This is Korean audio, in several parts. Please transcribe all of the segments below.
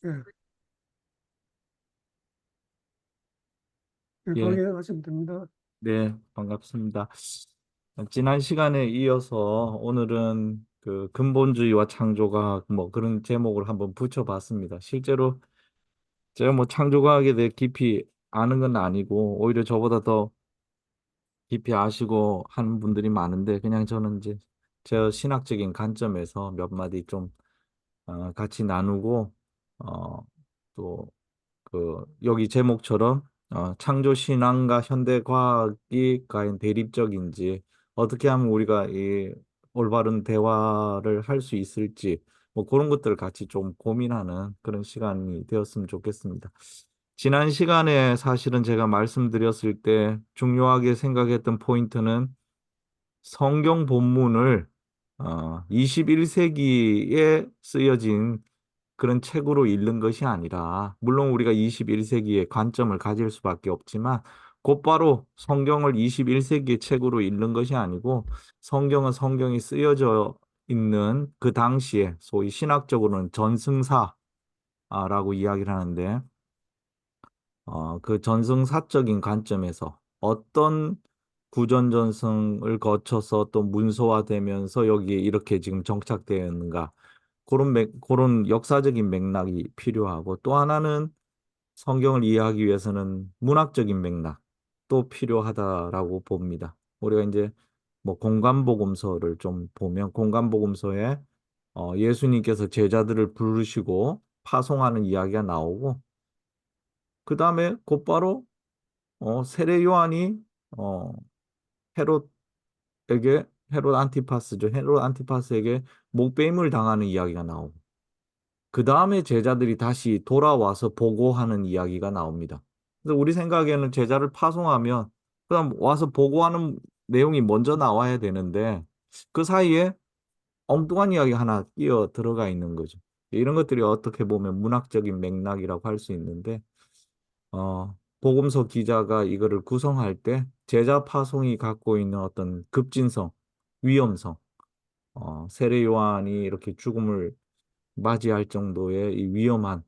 예, 예, 예, 거기에 하시면 됩니다. 네, 반갑습니다. 지난 시간에 이어서 오늘은 그 근본주의와 창조과학 뭐 그런 제목을 한번 붙여봤습니다. 실제로 제가 뭐 창조과학에 대해 깊이 아는 건 아니고 오히려 저보다 더 깊이 아시고 하는 분들이 많은데 그냥 저는 이제 제 신학적인 관점에서 몇 마디 좀 같이 나누고 또 그 여기 제목처럼 창조 신앙과 현대 과학이 과연 대립적인지 어떻게 하면 우리가 이 올바른 대화를 할 수 있을지 뭐 그런 것들을 같이 좀 고민하는 그런 시간이 되었으면 좋겠습니다. 지난 시간에 사실은 제가 말씀드렸을 때 중요하게 생각했던 포인트는 성경 본문을 21세기에 쓰여진 그런 책으로 읽는 것이 아니라, 물론 우리가 21세기의 관점을 가질 수밖에 없지만, 곧바로 성경을 21세기의 책으로 읽는 것이 아니고, 성경은 성경이 쓰여져 있는 그 당시에, 소위 신학적으로는 전승사라고 이야기를 하는데, 그 전승사적인 관점에서 어떤 구전전승을 거쳐서 또 문서화되면서 여기에 이렇게 지금 정착되어 있는가, 그런 역사적인 맥락이 필요하고 또 하나는 성경을 이해하기 위해서는 문학적인 맥락도 필요하다라고 봅니다. 우리가 이제 뭐 공간복음서를 좀 보면 공간복음서에 예수님께서 제자들을 부르시고 파송하는 이야기가 나오고 그 다음에 곧바로 세례 요한이 어, 헤롯에게 헤롯 안티파스죠. 헤롯 안티파스에게 목베임을 당하는 이야기가 나오고 그 다음에 제자들이 다시 돌아와서 보고하는 이야기가 나옵니다. 그래서 우리 생각에는 제자를 파송하면 그다음 와서 보고하는 내용이 먼저 나와야 되는데 그 사이에 엉뚱한 이야기 하나 끼어 들어가 있는 거죠. 이런 것들이 어떻게 보면 문학적인 맥락이라고 할 수 있는데 복음서 기자가 이거를 구성할 때 제자 파송이 갖고 있는 어떤 급진성, 위험성, 세례 요한이 이렇게 죽음을 맞이할 정도의 이 위험한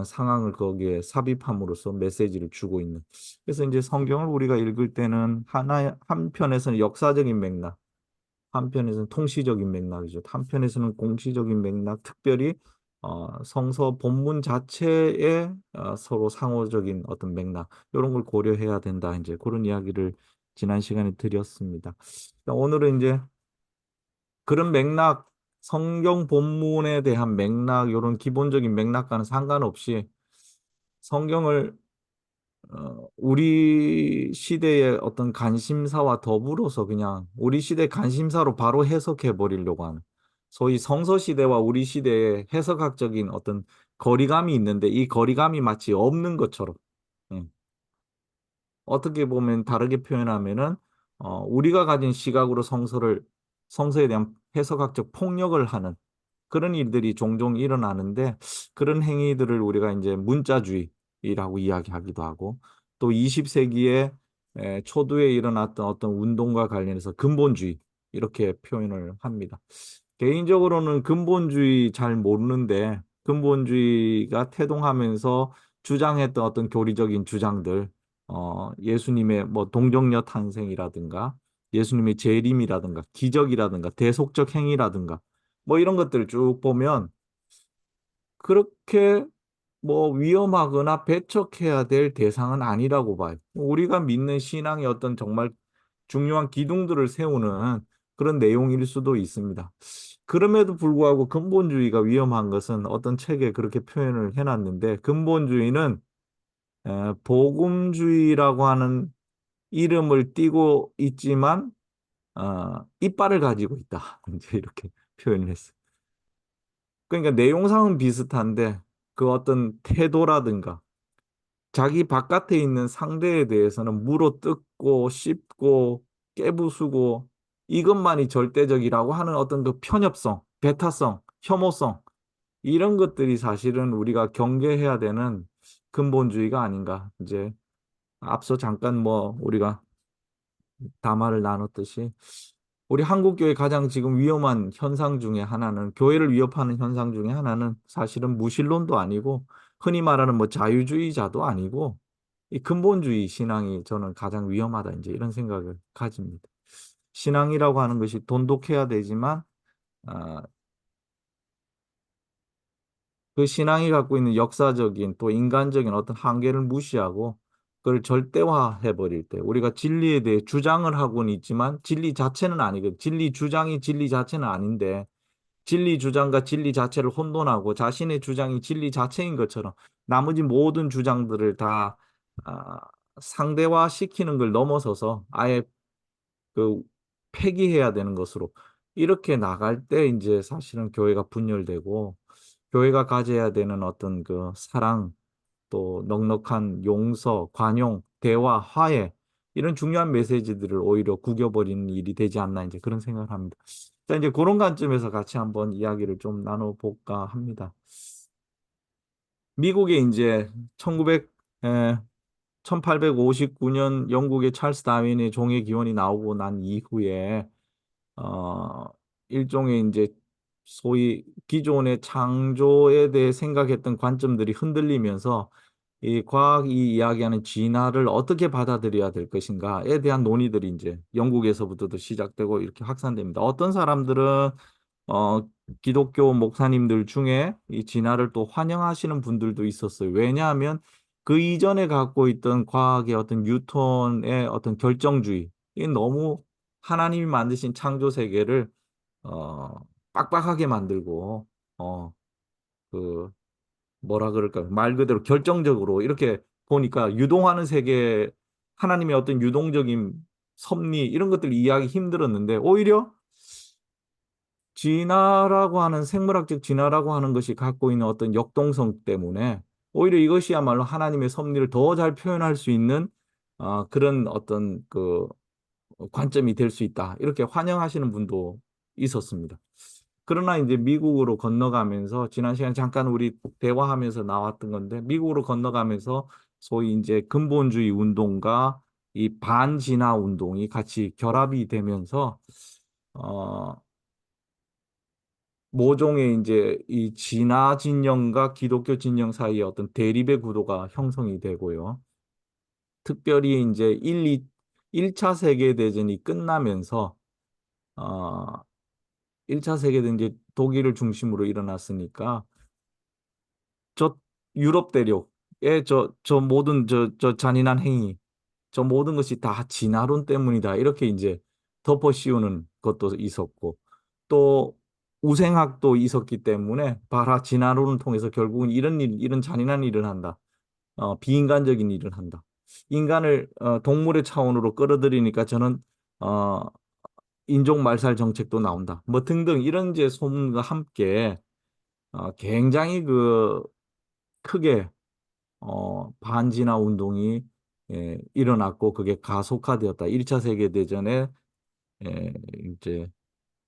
상황을 거기에 삽입함으로써 메시지를 주고 있는. 그래서 이제 성경을 우리가 읽을 때는 한편에서는 역사적인 맥락, 한편에서는 통시적인 맥락이죠. 한편에서는 공시적인 맥락, 특별히 성서 본문 자체에 서로 상호적인 어떤 맥락, 이런 걸 고려해야 된다. 이제 그런 이야기를 지난 시간에 드렸습니다. 오늘은 이제 그런 맥락, 성경 본문에 대한 맥락, 이런 기본적인 맥락과는 상관없이 성경을 우리 시대의 어떤 관심사와 더불어서 그냥 우리 시대 관심사로 바로 해석해 버리려고 하는 소위 성서 시대와 우리 시대의 해석학적인 어떤 거리감이 있는데 이 거리감이 마치 없는 것처럼 음, 어떻게 보면 다르게 표현하면은 우리가 가진 시각으로 성서에 대한 해석학적 폭력을 하는 그런 일들이 종종 일어나는데 그런 행위들을 우리가 이제 문자주의라고 이야기하기도 하고 또 20세기에 초두에 일어났던 어떤 운동과 관련해서 근본주의 이렇게 표현을 합니다. 개인적으로는 근본주의 잘 모르는데 근본주의가 태동하면서 주장했던 어떤 교리적인 주장들, 예수님의 뭐 동정녀 탄생이라든가 예수님의 재림이라든가 기적이라든가 대속적 행위라든가 뭐 이런 것들을 쭉 보면 그렇게 뭐 위험하거나 배척해야 될 대상은 아니라고 봐요. 우리가 믿는 신앙의 어떤 정말 중요한 기둥들을 세우는 그런 내용일 수도 있습니다. 그럼에도 불구하고 근본주의가 위험한 것은 어떤 책에 그렇게 표현을 해놨는데 근본주의는 복음주의라고 하는 이름을 띠고 있지만 이빨을 가지고 있다. 이제 이렇게 표현을 했어요. 그러니까 내용상은 비슷한데 그 어떤 태도라든가 자기 바깥에 있는 상대에 대해서는 물어뜯고 씹고 깨부수고 이것만이 절대적이라고 하는 어떤 그 편협성, 배타성, 혐오성 이런 것들이 사실은 우리가 경계해야 되는 근본주의가 아닌가. 이제 앞서 잠깐 뭐 우리가 담화를 나눴듯이 우리 한국 교회 가장 지금 위험한 현상 중에 하나는 교회를 위협하는 현상 중에 하나는 사실은 무신론도 아니고 흔히 말하는 뭐 자유주의자도 아니고 이 근본주의 신앙이 저는 가장 위험하다 이제 이런 생각을 가집니다. 신앙이라고 하는 것이 돈독해야 되지만 아, 그 신앙이 갖고 있는 역사적인 또 인간적인 어떤 한계를 무시하고 그걸 절대화해 버릴 때 우리가 진리에 대해 주장을 하고는 있지만 진리 자체는 아니거든. 진리 주장이 진리 자체는 아닌데 진리 주장과 진리 자체를 혼돈하고 자신의 주장이 진리 자체인 것처럼 나머지 모든 주장들을 다 아, 상대화시키는 걸 넘어서서 아예 그 폐기해야 되는 것으로 이렇게 나갈 때 이제 사실은 교회가 분열되고 교회가 가져야 되는 어떤 그 사랑 또 넉넉한 용서, 관용, 대화, 화해 이런 중요한 메시지들을 오히려 구겨버리는 일이 되지 않나 이제 그런 생각을 합니다. 자, 이제 그런 관점에서 같이 한번 이야기를 좀 나눠볼까 합니다. 미국에 이제 1900, 1859년 영국의 찰스 다윈의 종의 기원이 나오고 난 이후에 어, 일종의 이제 소위 기존의 창조에 대해 생각했던 관점들이 흔들리면서 이 과학이 이야기하는 진화를 어떻게 받아들여야 될 것인가에 대한 논의들이 이제 영국에서부터도 시작되고 이렇게 확산됩니다. 어떤 사람들은 어, 기독교 목사님들 중에 이 진화를 또 환영하시는 분들도 있었어요. 왜냐하면 그 이전에 갖고 있던 과학의 어떤 뉴턴의 어떤 결정주의, 이 너무 하나님이 만드신 창조 세계를 어, 빡빡하게 만들고 어, 그 뭐라 그럴까 말 그대로 결정적으로 이렇게 보니까 유동하는 세계 하나님의 어떤 유동적인 섭리 이런 것들 이해하기 힘들었는데 오히려 진화라고 하는 생물학적 진화라고 하는 것이 갖고 있는 어떤 역동성 때문에 오히려 이것이야말로 하나님의 섭리를 더 잘 표현할 수 있는 그런 어떤 그 관점이 될 수 있다. 이렇게 환영하시는 분도 있었습니다. 그러나 이제 미국으로 건너가면서 지난 시간 잠깐 우리 대화하면서 나왔던 건데 미국으로 건너가면서 소위 이제 근본주의 운동과 이 반진화 운동이 같이 결합이 되면서 어 모종의 이제 이 진화 진영과 기독교 진영 사이에 어떤 대립의 구도가 형성이 되고요. 특별히 이제 1차 세계대전이 끝나면서 어 1차 세계대전 이제 독일을 중심으로 일어났으니까 저 유럽 대륙의 저 모든 저 잔인한 행위, 저 모든 것이 다 진화론 때문이다. 이렇게 이제 덮어 씌우는 것도 있었고, 또 우생학도 있었기 때문에 바라 진화론을 통해서 결국은 이런 일, 이런 잔인한 일을 한다. 비인간적인 일을 한다. 인간을 동물의 차원으로 끌어들이니까 저는 어, 인종 말살 정책도 나온다. 뭐 등등 이런 이제 소문과 함께 굉장히 그 크게 반진화 운동이 일어났고 그게 가속화되었다. 1차 세계대전에 이제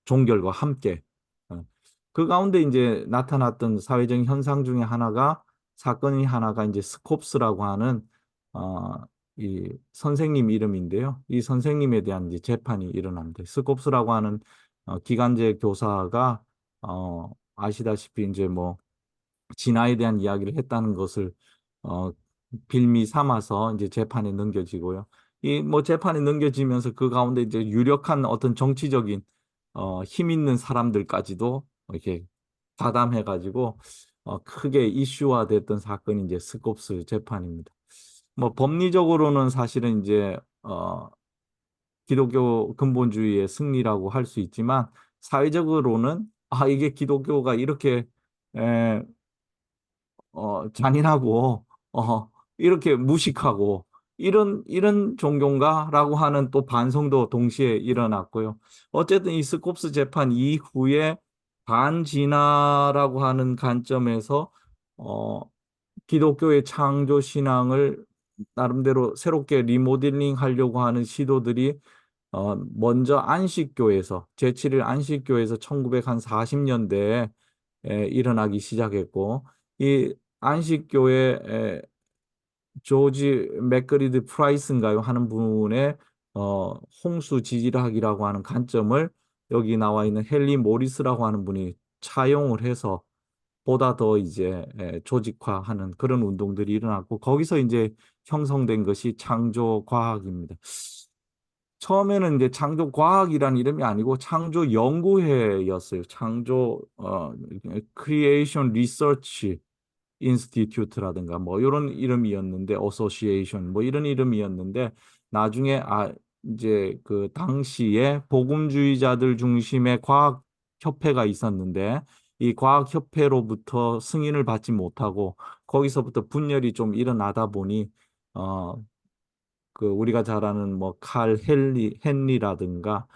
종결과 함께 어, 그 가운데 이제 나타났던 사회적인 현상 중에 하나가 사건이 하나가 이제 스콥스라고 하는 어, 이 선생님 이름인데요. 이 선생님에 대한 이제 재판이 일어납니다. 스콥스라고 하는 기간제 교사가 아시다시피 이제 뭐 진화에 대한 이야기를 했다는 것을 어, 빌미 삼아서 이제 재판에 넘겨지고요. 이 뭐 재판에 넘겨지면서 그 가운데 이제 유력한 어떤 정치적인 힘 있는 사람들까지도 이렇게 가담해가지고 크게 이슈화됐던 사건이 이제 스콥스 재판입니다. 뭐 법리적으로는 사실은 이제 기독교 근본주의의 승리라고 할 수 있지만 사회적으로는 이게 기독교가 이렇게 에, 잔인하고, 이렇게 무식하고, 이런 종교인가라고 하는 또 반성도 동시에 일어났고요. 어쨌든 이 스콥스 재판 이후에 반진화라고 하는 관점에서, 어, 기독교의 창조 신앙을 나름대로 새롭게 리모델링 하려고 하는 시도들이 먼저 안식교에서 제7일 안식교에서 1940년대에 일어나기 시작했고 이 안식교의 조지 맥그리드 프라이스인가요? 하는 분의 홍수 지질학이라고 하는 관점을 여기 나와 있는 헨리 모리스라고 하는 분이 차용을 해서 보다 더 이제 조직화하는 그런 운동들이 일어났고 거기서 이제 형성된 것이 창조과학입니다. 처음에는 이제 창조과학이란 이름이 아니고 창조연구회였어요. Creation Research 인스티튜트라든가 뭐 이런 이름이었는데 어소시에이션 뭐 이런 이름이었는데 나중에 이제 그 당시에 복음주의자들 중심의 과학 협회가 있었는데 이 과학 협회로부터 승인을 받지 못하고 거기서부터 분열이 좀 일어나다 보니 어 그 우리가 잘 아는 뭐 칼 헨리라든가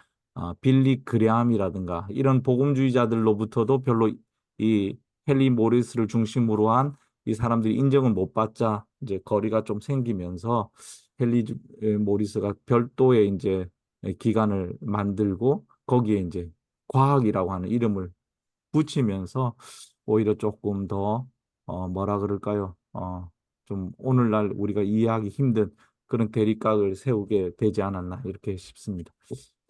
빌리 그레함이라든가 이런 복음주의자들로부터도 별로 이 헨리 모리스를 중심으로 한 이 사람들이 인정을 못 받자 이제 거리가 좀 생기면서 모리스가 별도의 이제 기관을 만들고 거기에 이제 과학이라고 하는 이름을 붙이면서 오히려 조금 더 뭐라 그럴까요? 좀 오늘날 우리가 이해하기 힘든 그런 대립각을 세우게 되지 않았나 이렇게 싶습니다.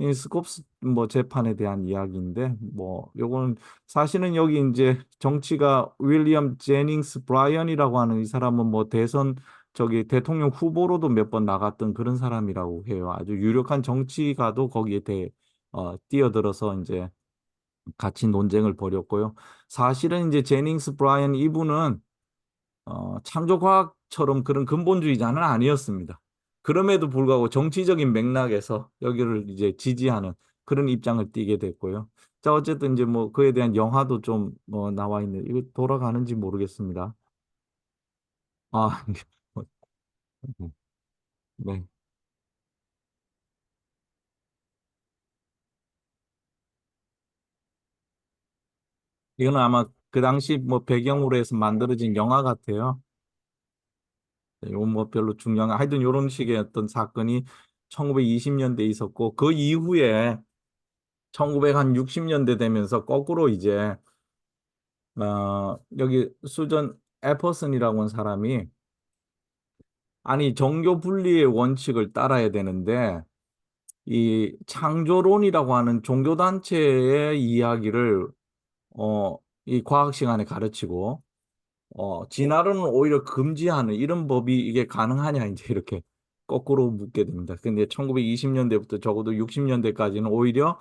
이 스콥스 뭐 재판에 대한 이야기인데 뭐 요거는 사실은 여기 이제 정치가 윌리엄 제닝스 브라이언이라고 하는 이 사람은 뭐 대선 저기 대통령 후보로도 몇 번 나갔던 그런 사람이라고 해요. 아주 유력한 정치가도 거기에 뛰어들어서 이제 같이 논쟁을 벌였고요. 사실은 이제 제닝스 브라이언 이분은 창조과학처럼 그런 근본주의자는 아니었습니다. 그럼에도 불구하고 정치적인 맥락에서 여기를 이제 지지하는 그런 입장을 띠게 됐고요. 자, 어쨌든 이제 뭐 그에 대한 영화도 좀 나와 있는 이거 돌아가는지 모르겠습니다. 아, 네. 이거는 아마 그 당시 뭐 배경으로 해서 만들어진 영화 같아요. 이건 뭐 별로 중요한 하여튼 이런 식의 어떤 사건이 1920년대에 있었고 그 이후에 1960년대 되면서 거꾸로 이제 여기 수전 애퍼슨이라고 하는 사람이 아니 종교 분리의 원칙을 따라야 되는데 이 창조론이라고 하는 종교 단체의 이야기를 이 과학 시간에 가르치고 진화론은 오히려 금지하는 이런 법이 이게 가능하냐 이제 이렇게 거꾸로 묻게 됩니다. 근데 1920년대부터 적어도 60년대까지는 오히려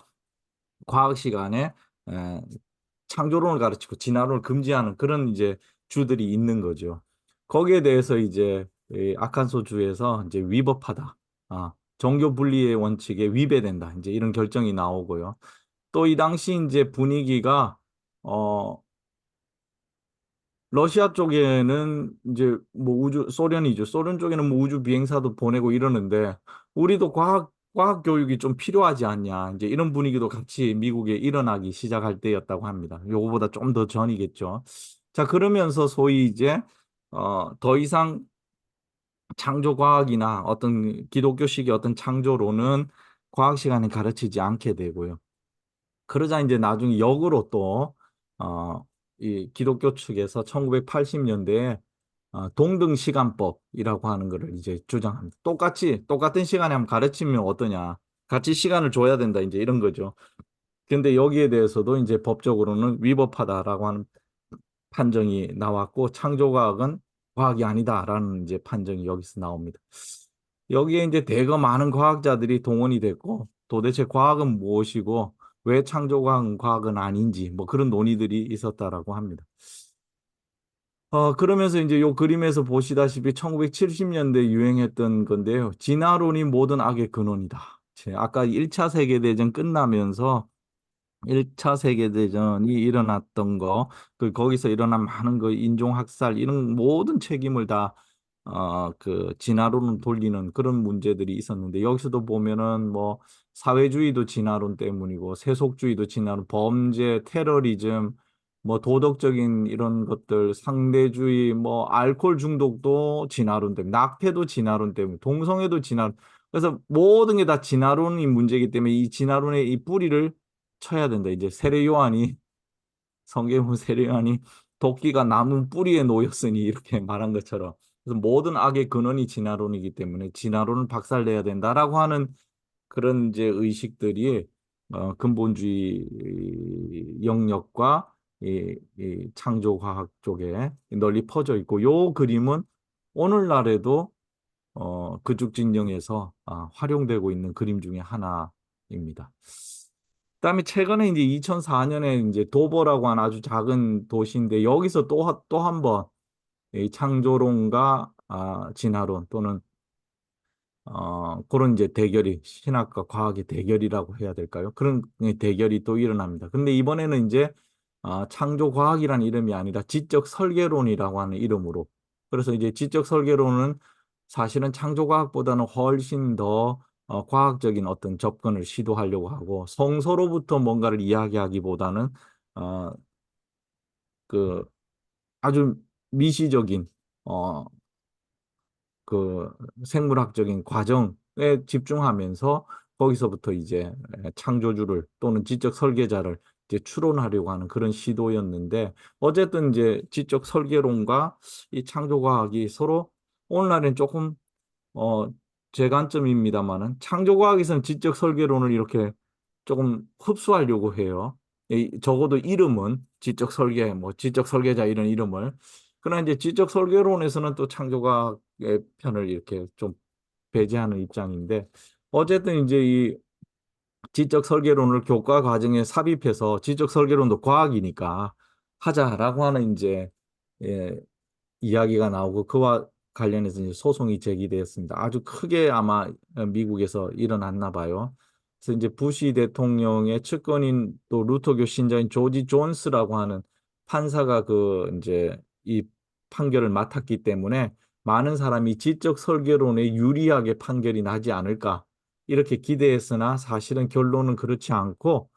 과학 시간에 에, 창조론을 가르치고 진화론을 금지하는 그런 이제 주들이 있는 거죠. 거기에 대해서 이제 이 아칸소 주에서 이제 위법하다. 종교 분리의 원칙에 위배된다. 이제 이런 결정이 나오고요. 또 이 당시 이제 분위기가 어 러시아 쪽에는 이제 뭐 소련이죠. 소련 쪽에는 뭐 우주 비행사도 보내고 이러는데 우리도 과학 교육이 좀 필요하지 않냐. 이제 이런 분위기도 같이 미국에 일어나기 시작할 때였다고 합니다. 요거보다 좀 더 전이겠죠. 자, 그러면서 소위 이제 더 이상 창조 과학이나 어떤 기독교식의 어떤 창조로는 과학 시간에 가르치지 않게 되고요. 그러자 이제 나중에 역으로 또, 이 기독교 측에서 1980년대에 동등시간법이라고 하는 것을 이제 주장합니다. 똑같은 시간에 한번 가르치면 어떠냐. 같이 시간을 줘야 된다. 이제 이런 거죠. 근데 여기에 대해서도 이제 법적으로는 위법하다라고 하는 판정이 나왔고, 창조과학은 과학이 아니다라는 이제 판정이 여기서 나옵니다. 여기에 이제 대거 많은 과학자들이 동원이 됐고 도대체 과학은 무엇이고 왜 창조과학은 과학은 아닌지 뭐 그런 논의들이 있었다라고 합니다. 그러면서 이제 요 그림에서 보시다시피 1970년대 유행했던 건데요. 진화론이 모든 악의 근원이다. 아까 1차 세계대전 끝나면서 1차 세계대전이 일어났던 거, 거기서 일어난 많은 그 인종학살, 이런 모든 책임을 다, 진화론을 돌리는 그런 문제들이 있었는데, 여기서도 보면은 뭐, 사회주의도 진화론 때문이고, 세속주의도 진화론, 범죄, 테러리즘, 뭐, 도덕적인 이런 것들, 상대주의, 뭐, 알코올 중독도 진화론 때문에, 낙태도 진화론 때문에, 동성애도 진화론, 그래서 모든 게 다 진화론이 문제이기 때문에 이 진화론의 이 뿌리를 쳐야 된다. 이제 세례 요한이 성경의 세례 요한이 도끼가 나무 뿌리에 놓였으니 이렇게 말한 것처럼 그래서 모든 악의 근원이 진화론이기 때문에 진화론을 박살내야 된다라고 하는 그런 이제 의식들이 근본주의 영역과 이 창조과학 쪽에 널리 퍼져 있고 요 그림은 오늘날에도 그쪽 진영에서 활용되고 있는 그림 중에 하나입니다. 그다음에 최근에 이제 2004년에 이제 도버라고 하는 아주 작은 도시인데 여기서 또 한 번 이 창조론과 진화론 또는 그런 이제 대결이 신학과 과학의 대결이라고 해야 될까요? 그런 대결이 또 일어납니다. 근데 이번에는 이제 창조 과학이라는 이름이 아니라 지적 설계론이라고 하는 이름으로. 그래서 이제 지적 설계론은 사실은 창조 과학보다는 훨씬 더 과학적인 어떤 접근을 시도하려고 하고 성서로부터 뭔가를 이야기하기보다는 어, 그 아주 미시적인 어, 그 생물학적인 과정에 집중하면서 거기서부터 이제 창조주를 또는 지적 설계자를 이제 추론하려고 하는 그런 시도였는데 어쨌든 이제 지적 설계론과 이 창조과학이 서로 오늘날엔 조금 어, 제 관점입니다만은 창조과학에서는 지적 설계론을 이렇게 조금 흡수하려고 해요. 적어도 이름은 지적 설계, 뭐 지적 설계자 이런 이름을. 그러나 이제 지적 설계론에서는 또 창조과학의 편을 이렇게 좀 배제하는 입장인데 어쨌든 이제 이 지적 설계론을 교과 과정에 삽입해서 지적 설계론도 과학이니까 하자라고 하는 이제 예, 이야기가 나오고 그와 관련해서 이제 소송이 제기되었습니다. 아주 크게 아마 미국에서 일어났나 봐요. 그래서 이제 부시 대통령의 측근인 또 루터교 신자인 조지 존스라고 하는 판사가 그 이제 이 판결을 맡았기 때문에 많은 사람이 지적 설계론에 유리하게 판결이 나지 않을까 이렇게 기대했으나 사실은 결론은 그렇지 않고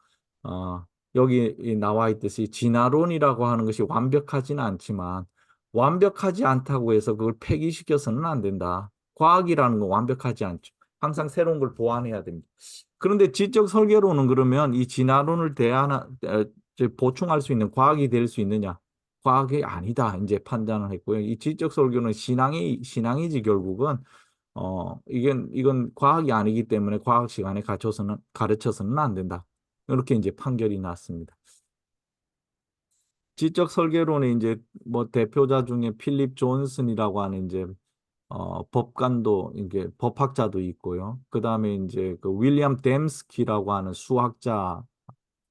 여기 나와 있듯이 진화론이라고 하는 것이 완벽하지는 않지만 완벽하지 않다고 해서 그걸 폐기시켜서는 안 된다. 과학이라는 건 완벽하지 않죠. 항상 새로운 걸 보완해야 됩니다. 그런데 지적 설계론은 그러면 이 진화론을 보충할 수 있는 과학이 될 수 있느냐? 과학이 아니다. 이제 판단을 했고요. 이 지적 설계는 신앙이지 결국은 이건 과학이 아니기 때문에 과학 시간에 가르쳐서는 안 된다. 이렇게 이제 판결이 났습니다. 지적 설계론의 이제 뭐 대표자 중에 필립 존슨이라고 하는 이제 법관도 이게 법학자도 있고요. 그다음에 이제 그 윌리엄 댐스키라고 하는 수학자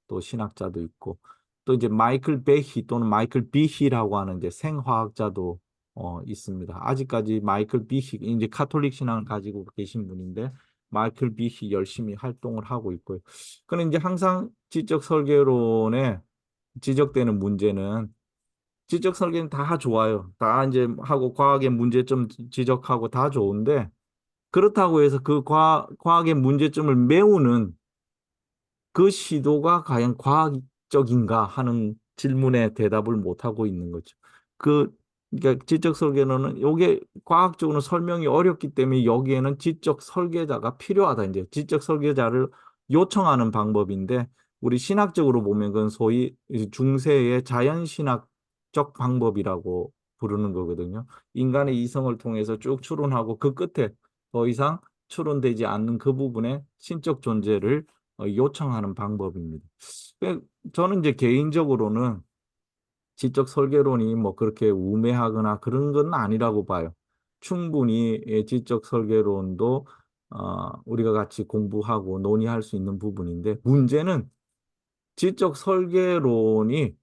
또 신학자도 있고 또 이제 마이클 베히 또는 마이클 비히라고 하는 이제 생화학자도 있습니다. 아직까지 마이클 비히 이제 카톨릭 신앙을 가지고 계신 분인데 마이클 비히 열심히 활동을 하고 있고요. 그는 이제 항상 지적 설계론에 지적되는 문제는 지적 설계는 다 좋아요. 다 이제 하고 과학의 문제점 지적하고 다 좋은데 그렇다고 해서 그 과학의 문제점을 메우는 그 시도가 과연 과학적인가 하는 질문에 대답을 못 하고 있는 거죠. 그 그러니까 지적 설계론은 이게 과학적으로 설명이 어렵기 때문에 여기에는 지적 설계자가 필요하다. 이제 지적 설계자를 요청하는 방법인데 우리 신학적으로 보면 그건 소위 중세의 자연신학적 방법이라고 부르는 거거든요. 인간의 이성을 통해서 쭉 추론하고 그 끝에 더 이상 추론되지 않는 그 부분에 신적 존재를 요청하는 방법입니다. 저는 이제 개인적으로는 지적 설계론이 뭐 그렇게 우매하거나 그런 건 아니라고 봐요. 충분히 지적 설계론도 우리가 같이 공부하고 논의할 수 있는 부분인데 문제는 지적 설계론이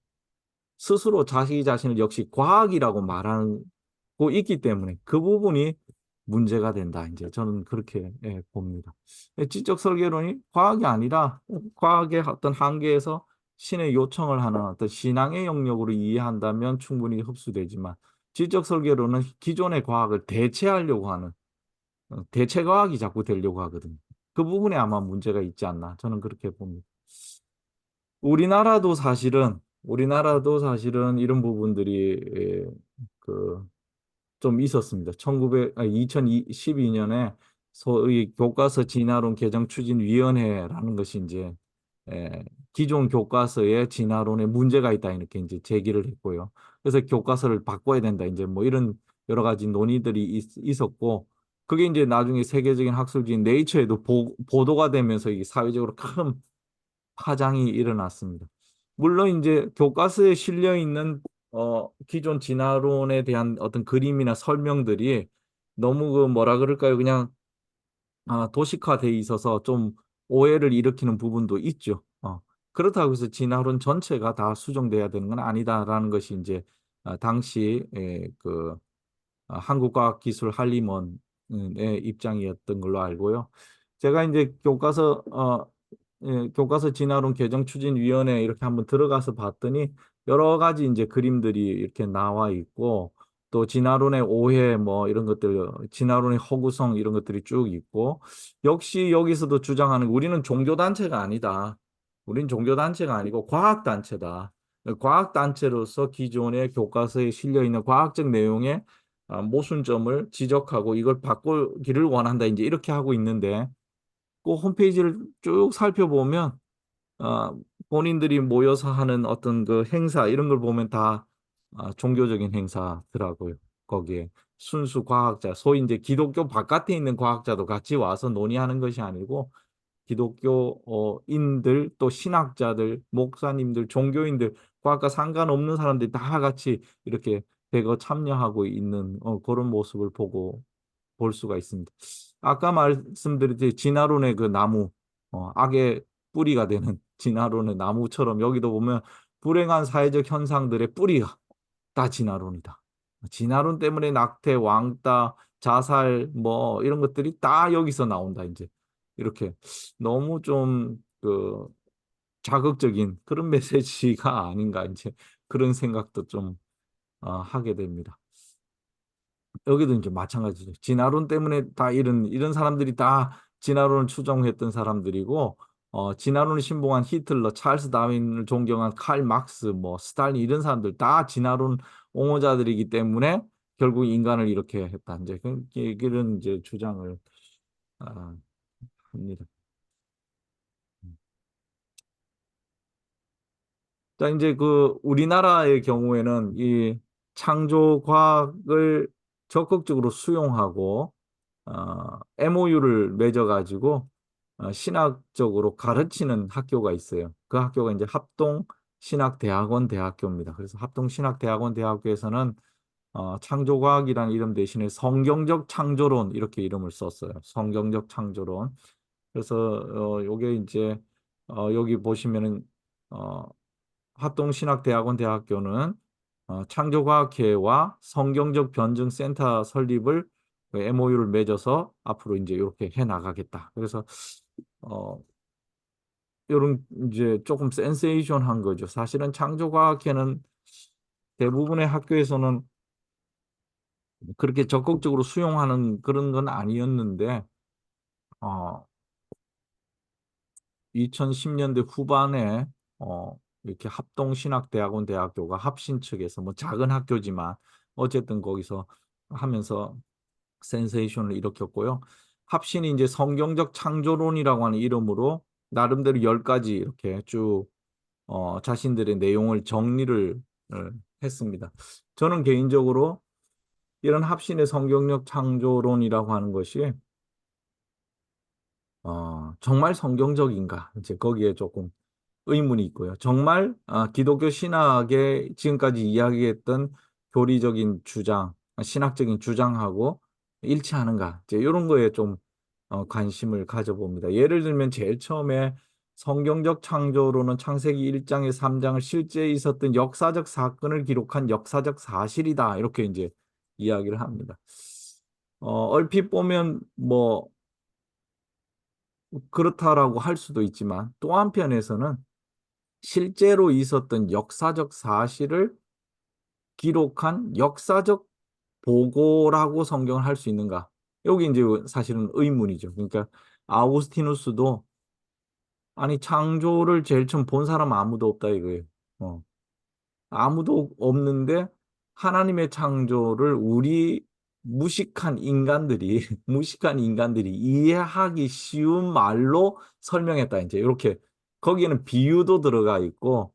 스스로 자기 자신을 역시 과학이라고 말하고 있기 때문에 그 부분이 문제가 된다. 이제 저는 그렇게 봅니다. 지적 설계론이 과학이 아니라 과학의 어떤 한계에서 신의 요청을 하는 어떤 신앙의 영역으로 이해한다면 충분히 흡수되지만 지적 설계론은 기존의 과학을 대체하려고 하는 대체 과학이 자꾸 되려고 하거든요. 그 부분에 아마 문제가 있지 않나 저는 그렇게 봅니다. 우리나라도 사실은 이런 부분들이 그 좀 있었습니다. 2012년에 소위 교과서 진화론 개정 추진 위원회라는 것이 이제 에, 기존 교과서에 진화론에 문제가 있다 이렇게 이제 제기를 했고요. 그래서 교과서를 바꿔야 된다 이제 뭐 이런 여러 가지 논의들이 있었고 그게 이제 나중에 세계적인 학술지인 네이처에도 보도가 되면서 이게 사회적으로 큰 파장이 일어났습니다. 물론 이제 교과서에 실려 있는 기존 진화론에 대한 어떤 그림이나 설명들이 너무 그 뭐라 그럴까요? 그냥 도식화돼 있어서 좀 오해를 일으키는 부분도 있죠. 그렇다고 해서 진화론 전체가 다 수정돼야 되는 건 아니다라는 것이 이제 당시 그 한국과학기술한림원의 입장이었던 걸로 알고요. 제가 이제 교과서 진화론 개정 추진위원회 이렇게 한번 들어가서 봤더니 여러 가지 이제 그림들이 이렇게 나와 있고 또 진화론의 오해 뭐 이런 것들, 진화론의 허구성 이런 것들이 쭉 있고 역시 여기서도 주장하는 우리는 종교단체가 아니다. 우린 종교단체가 아니고 과학단체다. 과학단체로서 기존의 교과서에 실려 있는 과학적 내용에 모순점을 지적하고 이걸 바꾸기를 원한다. 이제 이렇게 하고 있는데 그 홈페이지를 쭉 살펴보면 본인들이 모여서 하는 어떤 그 행사 이런 걸 보면 다 종교적인 행사더라고요. 거기에 순수 과학자, 소위 이제 기독교 바깥에 있는 과학자도 같이 와서 논의하는 것이 아니고 기독교인들 또 신학자들, 목사님들, 종교인들, 과학과 상관없는 사람들이 다 같이 이렇게 대거 참여하고 있는 그런 모습을 볼 수가 있습니다. 아까 말씀드렸듯이 진화론의 그 나무, 악의 뿌리가 되는 진화론의 나무처럼 여기도 보면 불행한 사회적 현상들의 뿌리가 다 진화론이다. 진화론 때문에 낙태, 왕따, 자살 뭐 이런 것들이 다 여기서 나온다 이제 이렇게 너무 좀 그 자극적인 그런 메시지가 아닌가 이제 그런 생각도 좀 하게 됩니다. 여기도 이제 마찬가지죠. 진화론 때문에 다 이런 사람들이 다 진화론을 추종했던 사람들이고, 진화론을 신봉한 히틀러, 찰스 다윈을 존경한 칼 막스, 뭐 스탈린 이런 사람들 다 진화론 옹호자들이기 때문에 결국 인간을 이렇게 했다. 이제 그런 이제 주장을 아, 합니다. 자, 이제 그 우리나라의 경우에는 이 창조 과학을 적극적으로 수용하고 MOU를 맺어가지고 신학적으로 가르치는 학교가 있어요. 그 학교가 이제 합동신학대학원 대학교입니다. 그래서 합동신학대학원 대학교에서는 창조과학이라는 이름 대신에 성경적 창조론 이렇게 이름을 썼어요. 성경적 창조론. 그래서 요게 이제 여기 보시면은 어, 합동신학대학원 대학교는 창조과학회와 성경적 변증센터 설립을 MOU를 맺어서 앞으로 이제 이렇게 해 나가겠다. 그래서 어 이런 이제 조금 센세이션한 거죠. 사실은 창조과학회는 대부분의 학교에서는 그렇게 적극적으로 수용하는 그런 건 아니었는데 어 2010년대 후반에 이렇게 합동신학대학원 대학교가 합신 측에서 뭐 작은 학교지만 어쨌든 거기서 하면서 센세이션을 일으켰고요. 합신이 이제 성경적 창조론이라고 하는 이름으로 나름대로 10가지 이렇게 쭉 자신들의 내용을 정리를 했습니다. 저는 개인적으로 이런 합신의 성경적 창조론이라고 하는 것이 정말 성경적인가? 이제 거기에 조금 의문이 있고요. 정말 기독교 신학의 지금까지 이야기했던 교리적인 주장, 신학적인 주장하고 일치하는가? 이제 이런 거에 좀 관심을 가져봅니다. 예를 들면 제일 처음에 성경적 창조로는 창세기 1장에 3장을 실제 있었던 역사적 사건을 기록한 역사적 사실이다. 이렇게 이제 이야기를 합니다. 얼핏 보면 뭐 그렇다라고 할 수도 있지만 또 한편에서는 실제로 있었던 역사적 사실을 기록한 역사적 보고라고 성경을 할 수 있는가? 여기 이제 사실은 의문이죠. 그러니까 아우구스티누스도 아니 창조를 제일 처음 본 사람 아무도 없다 이거예요. 어. 아무도 없는데 하나님의 창조를 우리 무식한 인간들이 무식한 인간들이 이해하기 쉬운 말로 설명했다. 이제 이렇게 거기에는 비유도 들어가 있고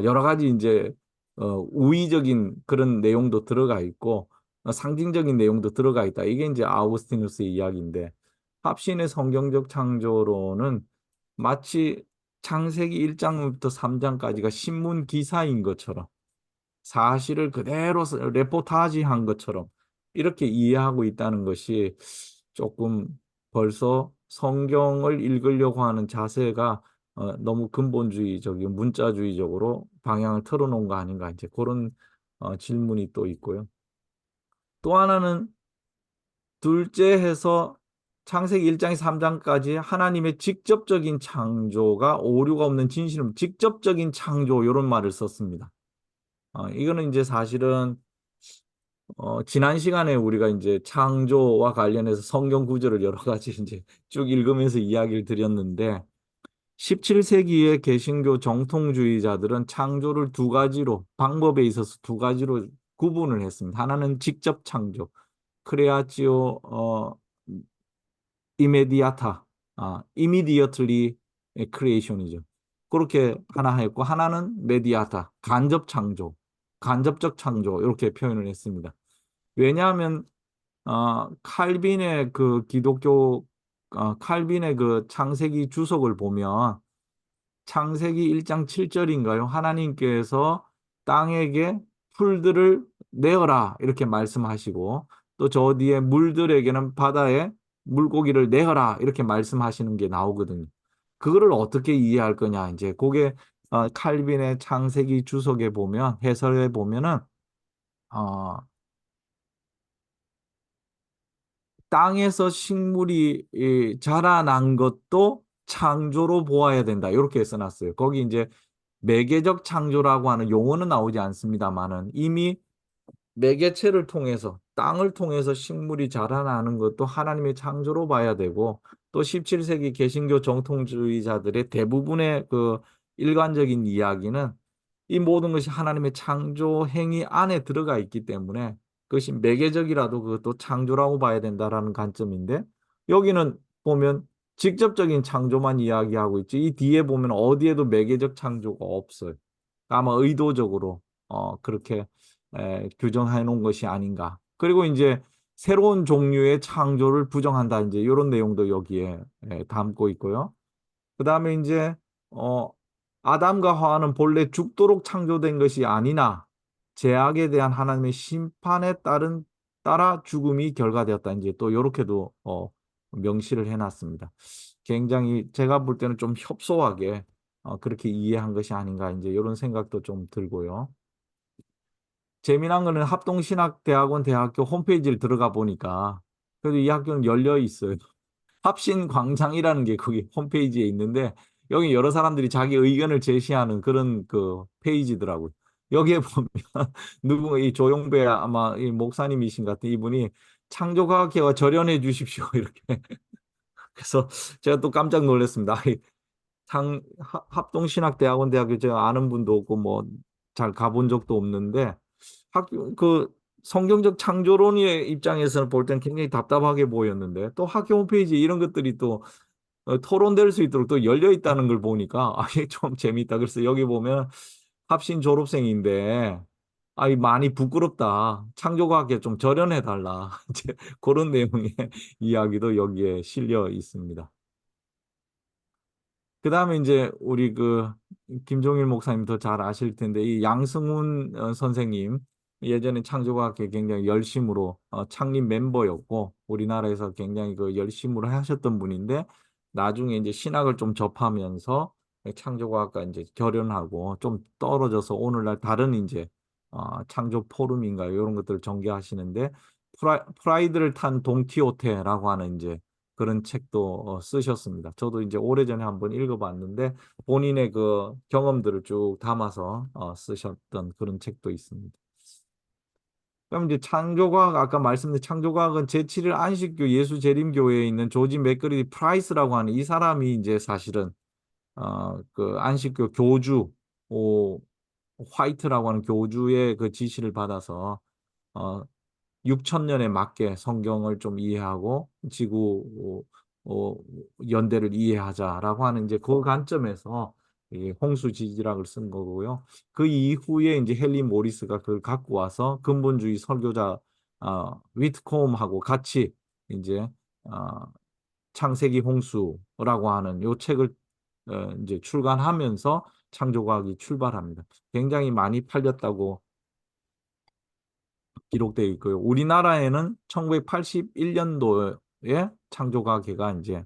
여러 가지 이제 우의적인 그런 내용도 들어가 있고 상징적인 내용도 들어가 있다. 이게 이제 아우구스티누스의 이야기인데 합신의 성경적 창조론은 마치 창세기 1장부터 3장까지가 신문 기사인 것처럼 사실을 그대로 레포타지한 것처럼 이렇게 이해하고 있다는 것이 조금 벌써 성경을 읽으려고 하는 자세가 너무 근본주의적인 문자주의적으로 방향을 틀어놓은 거 아닌가 이제 그런 질문이 또 있고요. 또 하나는 둘째 해서 창세기 1장에서 3장까지 하나님의 직접적인 창조가 오류가 없는 진실은 직접적인 창조 이런 말을 썼습니다. 이거는 이제 사실은 지난 시간에 우리가 이제 창조와 관련해서 성경 구절을 여러 가지 이제 쭉 읽으면서 이야기를 드렸는데 17세기의 개신교 정통주의자들은 창조를 두 가지로 방법에 있어서 두 가지로 구분을 했습니다. 하나는 직접 창조, 크레아치오 이메디아타, immediately creation이죠. 그렇게 하나 했고 하나는 메디아타, 간접 창조, 간접적 창조 이렇게 표현을 했습니다. 왜냐하면 칼빈의 그 기독교 칼빈의 그 창세기 주석을 보면 창세기 1장 7절인가요? 하나님께서 땅에게 풀들을 내어라 이렇게 말씀하시고 또 저 뒤에 물들에게는 바다에 물고기를 내어라 이렇게 말씀하시는 게 나오거든요. 그거를 어떻게 이해할 거냐 이제 그게 칼빈의 창세기 주석에 보면 해설에 보면은 어, 땅에서 식물이 자라난 것도 창조로 보아야 된다. 이렇게 써놨어요. 거기 이제 매개적 창조라고 하는 용어는 나오지 않습니다만은 이미 매개체를 통해서 땅을 통해서 식물이 자라나는 것도 하나님의 창조로 봐야 되고 또 17세기 개신교 정통주의자들의 대부분의 그 일관적인 이야기는 이 모든 것이 하나님의 창조 행위 안에 들어가 있기 때문에 그것이 매개적이라도 그것도 창조라고 봐야 된다라는 관점인데 여기는 보면 직접적인 창조만 이야기하고 있지 이 뒤에 보면 어디에도 매개적 창조가 없어요. 아마 의도적으로 그렇게 규정해 놓은 것이 아닌가. 그리고 이제 새로운 종류의 창조를 부정한다. 이제 이런 내용도 여기에 담고 있고요. 그다음에 이제 어, 아담과 하와는 본래 죽도록 창조된 것이 아니나 죄악에 대한 하나님의 심판에 따라 죽음이 결과되었다. 이제 또 이렇게도 명시를 해놨습니다. 굉장히 제가 볼 때는 좀 협소하게 그렇게 이해한 것이 아닌가 이제 이런 생각도 좀 들고요. 재미난 거는 합동신학대학원 대학교 홈페이지를 들어가 보니까 그래도 이 학교는 열려 있어요. 합신광장이라는 게 거기 홈페이지에 있는데 여기 여러 사람들이 자기 의견을 제시하는 그런 그 페이지더라고요. 여기에 보면 누구 이 조용배 아마 이 목사님이신 것 같은 이분이 창조과학회와 절연해 주십시오 이렇게 그래서 제가 또 깜짝 놀랐습니다. 합동신학대학원 대학교 제가 아는 분도 없고 뭐 잘 가본 적도 없는데 학교 그 성경적 창조론의 입장에서는 볼 때는 굉장히 답답하게 보였는데 또 학교 홈페이지 이런 것들이 또 토론될 수 있도록 또 열려 있다는 걸 보니까 이게 좀 재밌다. 그래서 여기 보면 합신 졸업생인데 많이 부끄럽다. 창조과학에 좀 절연해 달라. 이제 그런 내용의 이야기도 여기에 실려 있습니다. 그다음에 이제 우리 그 김종일 목사님 더 잘 아실 텐데 이 양승훈 선생님 예전에 창조과학회 굉장히 열심으로 창립 멤버였고 우리나라에서 굉장히 그 열심으로 하셨던 분인데 나중에 이제 신학을 좀 접하면서 창조과학과 이제 결연하고 좀 떨어져서 오늘날 다른 이제 창조 포럼인가 이런 것들을 전개하시는데 프라이드를 탄 동키호테라고 하는 이제 그런 책도 쓰셨습니다. 저도 이제 오래전에 한번 읽어봤는데 본인의 그 경험들을 쭉 담아서 쓰셨던 그런 책도 있습니다. 그럼 이제 창조과학 아까 말씀드린 창조과학은 제7일 안식교 예수재림교회에 있는 조지 맥그리 프라이스라고 하는 이 사람이 이제 사실은 그 안식교 교주 화이트라고 하는 교주의 그 지시를 받아서 어, 6천 년에 맞게 성경을 좀 이해하고 지구 어, 연대를 이해하자라고 하는 이제 그 관점에서 이 홍수 지지락을 쓴 거고요. 그 이후에 이제 헨리 모리스가 그걸 갖고 와서 근본주의 설교자 위트콤하고 같이 이제 어, 창세기 홍수라고 하는 요 책을 이제 출간하면서 창조과학이 출발합니다. 굉장히 많이 팔렸다고 기록되어 있고요. 우리나라에는 1981년도에 창조과학회가 이제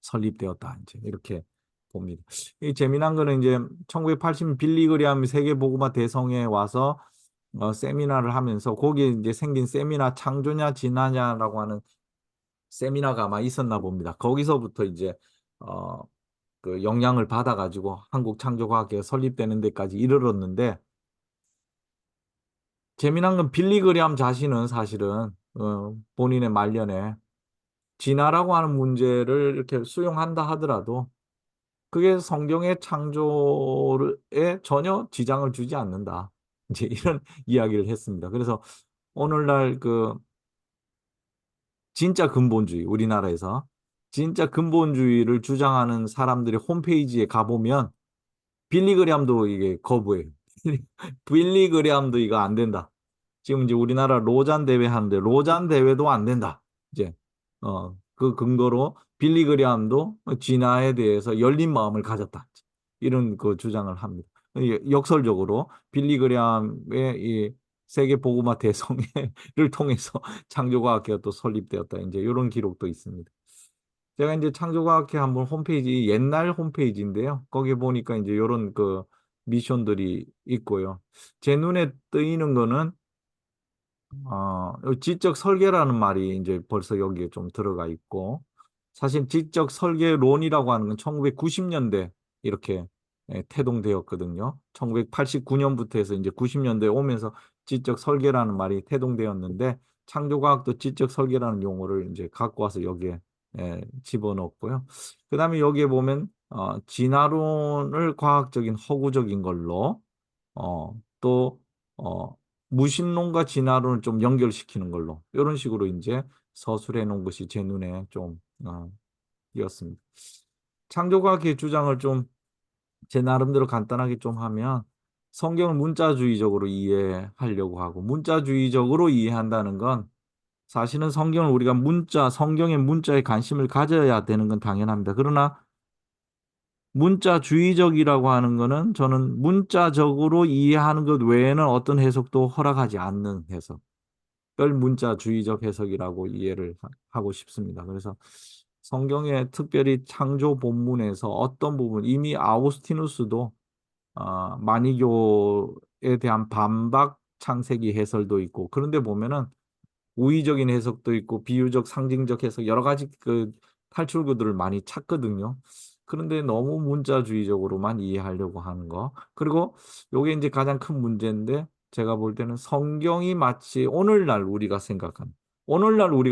설립되었다. 이제 이렇게 봅니다. 이 재미난 거는 이제 1980 빌리그리암 세계보고마 대성에 와서 세미나를 하면서 거기에 이제 생긴 세미나 창조냐 진화냐라고 하는 세미나가 아마 있었나 봅니다. 거기서부터 이제 어, 그 영향을 받아가지고 한국 창조과학회가 설립되는 데까지 이르렀는데 재미난 건 빌리 그리암 자신은 사실은 본인의 말년에 진화라고 하는 문제를 이렇게 수용한다 하더라도 그게 성경의 창조에 전혀 지장을 주지 않는다. 이제 이런 이야기를 했습니다. 그래서 오늘날 그 진짜 근본주의, 우리나라에서 진짜 근본주의를 주장하는 사람들의 홈페이지에 가보면 빌리그리암도 이게 거부해요. 빌리그리암도 이거 안 된다. 지금 이제 우리나라 로잔 대회 하는데 로잔 대회도 안 된다. 이제 그 근거로 빌리그리암도 진화에 대해서 열린 마음을 가졌다. 이런 그 주장을 합니다. 역설적으로 빌리그리암의 이 세계 복음화 대성회를 통해서 창조과학회가 또 설립되었다. 이제 이런 기록도 있습니다. 제가 이제 창조과학회 한번 홈페이지 옛날 홈페이지인데요. 거기 보니까 이제 이런 그 미션들이 있고요. 제 눈에 뜨이는 거는 지적 설계라는 말이 이제 벌써 여기에 좀 들어가 있고, 사실 지적 설계론이라고 하는 건 1990년대 이렇게 태동되었거든요. 1989년부터 해서 이제 90년대에 오면서 지적 설계라는 말이 태동되었는데, 창조과학도 지적 설계라는 용어를 이제 갖고 와서 여기에 집어넣었고요. 그 다음에 여기에 보면, 진화론을 과학적인 허구적인 걸로, 또, 어, 무신론과 진화론을 좀 연결시키는 걸로 이런 식으로 이제 서술해 놓은 것이 제 눈에 좀 띄었습니다. 창조과학의 주장을 좀 제 나름대로 간단하게 좀 하면 성경을 문자주의적으로 이해하려고 하고 문자주의적으로 이해한다는 건 사실은 성경을 우리가 성경의 문자에 관심을 가져야 되는 건 당연합니다. 그러나 문자주의적이라고 하는 거는 저는 문자적으로 이해하는 것 외에는 어떤 해석도 허락하지 않는 해석. 문자주의적 해석이라고 이해를 하고 싶습니다. 그래서 성경의 특별히 창조 본문에서 어떤 부분, 이미 아우구스티누스도 만이교에 대한 반박 창세기 해설도 있고, 그런데 보면은 우의적인 해석도 있고 비유적 상징적 해석 여러 가지 그 탈출구들을 많이 찾거든요. 그런데 너무 문자주의적으로만 이해하려고 하는 거. 그리고 요게 이제 가장 큰 문제인데 제가 볼 때는 성경이 마치 오늘날 우리가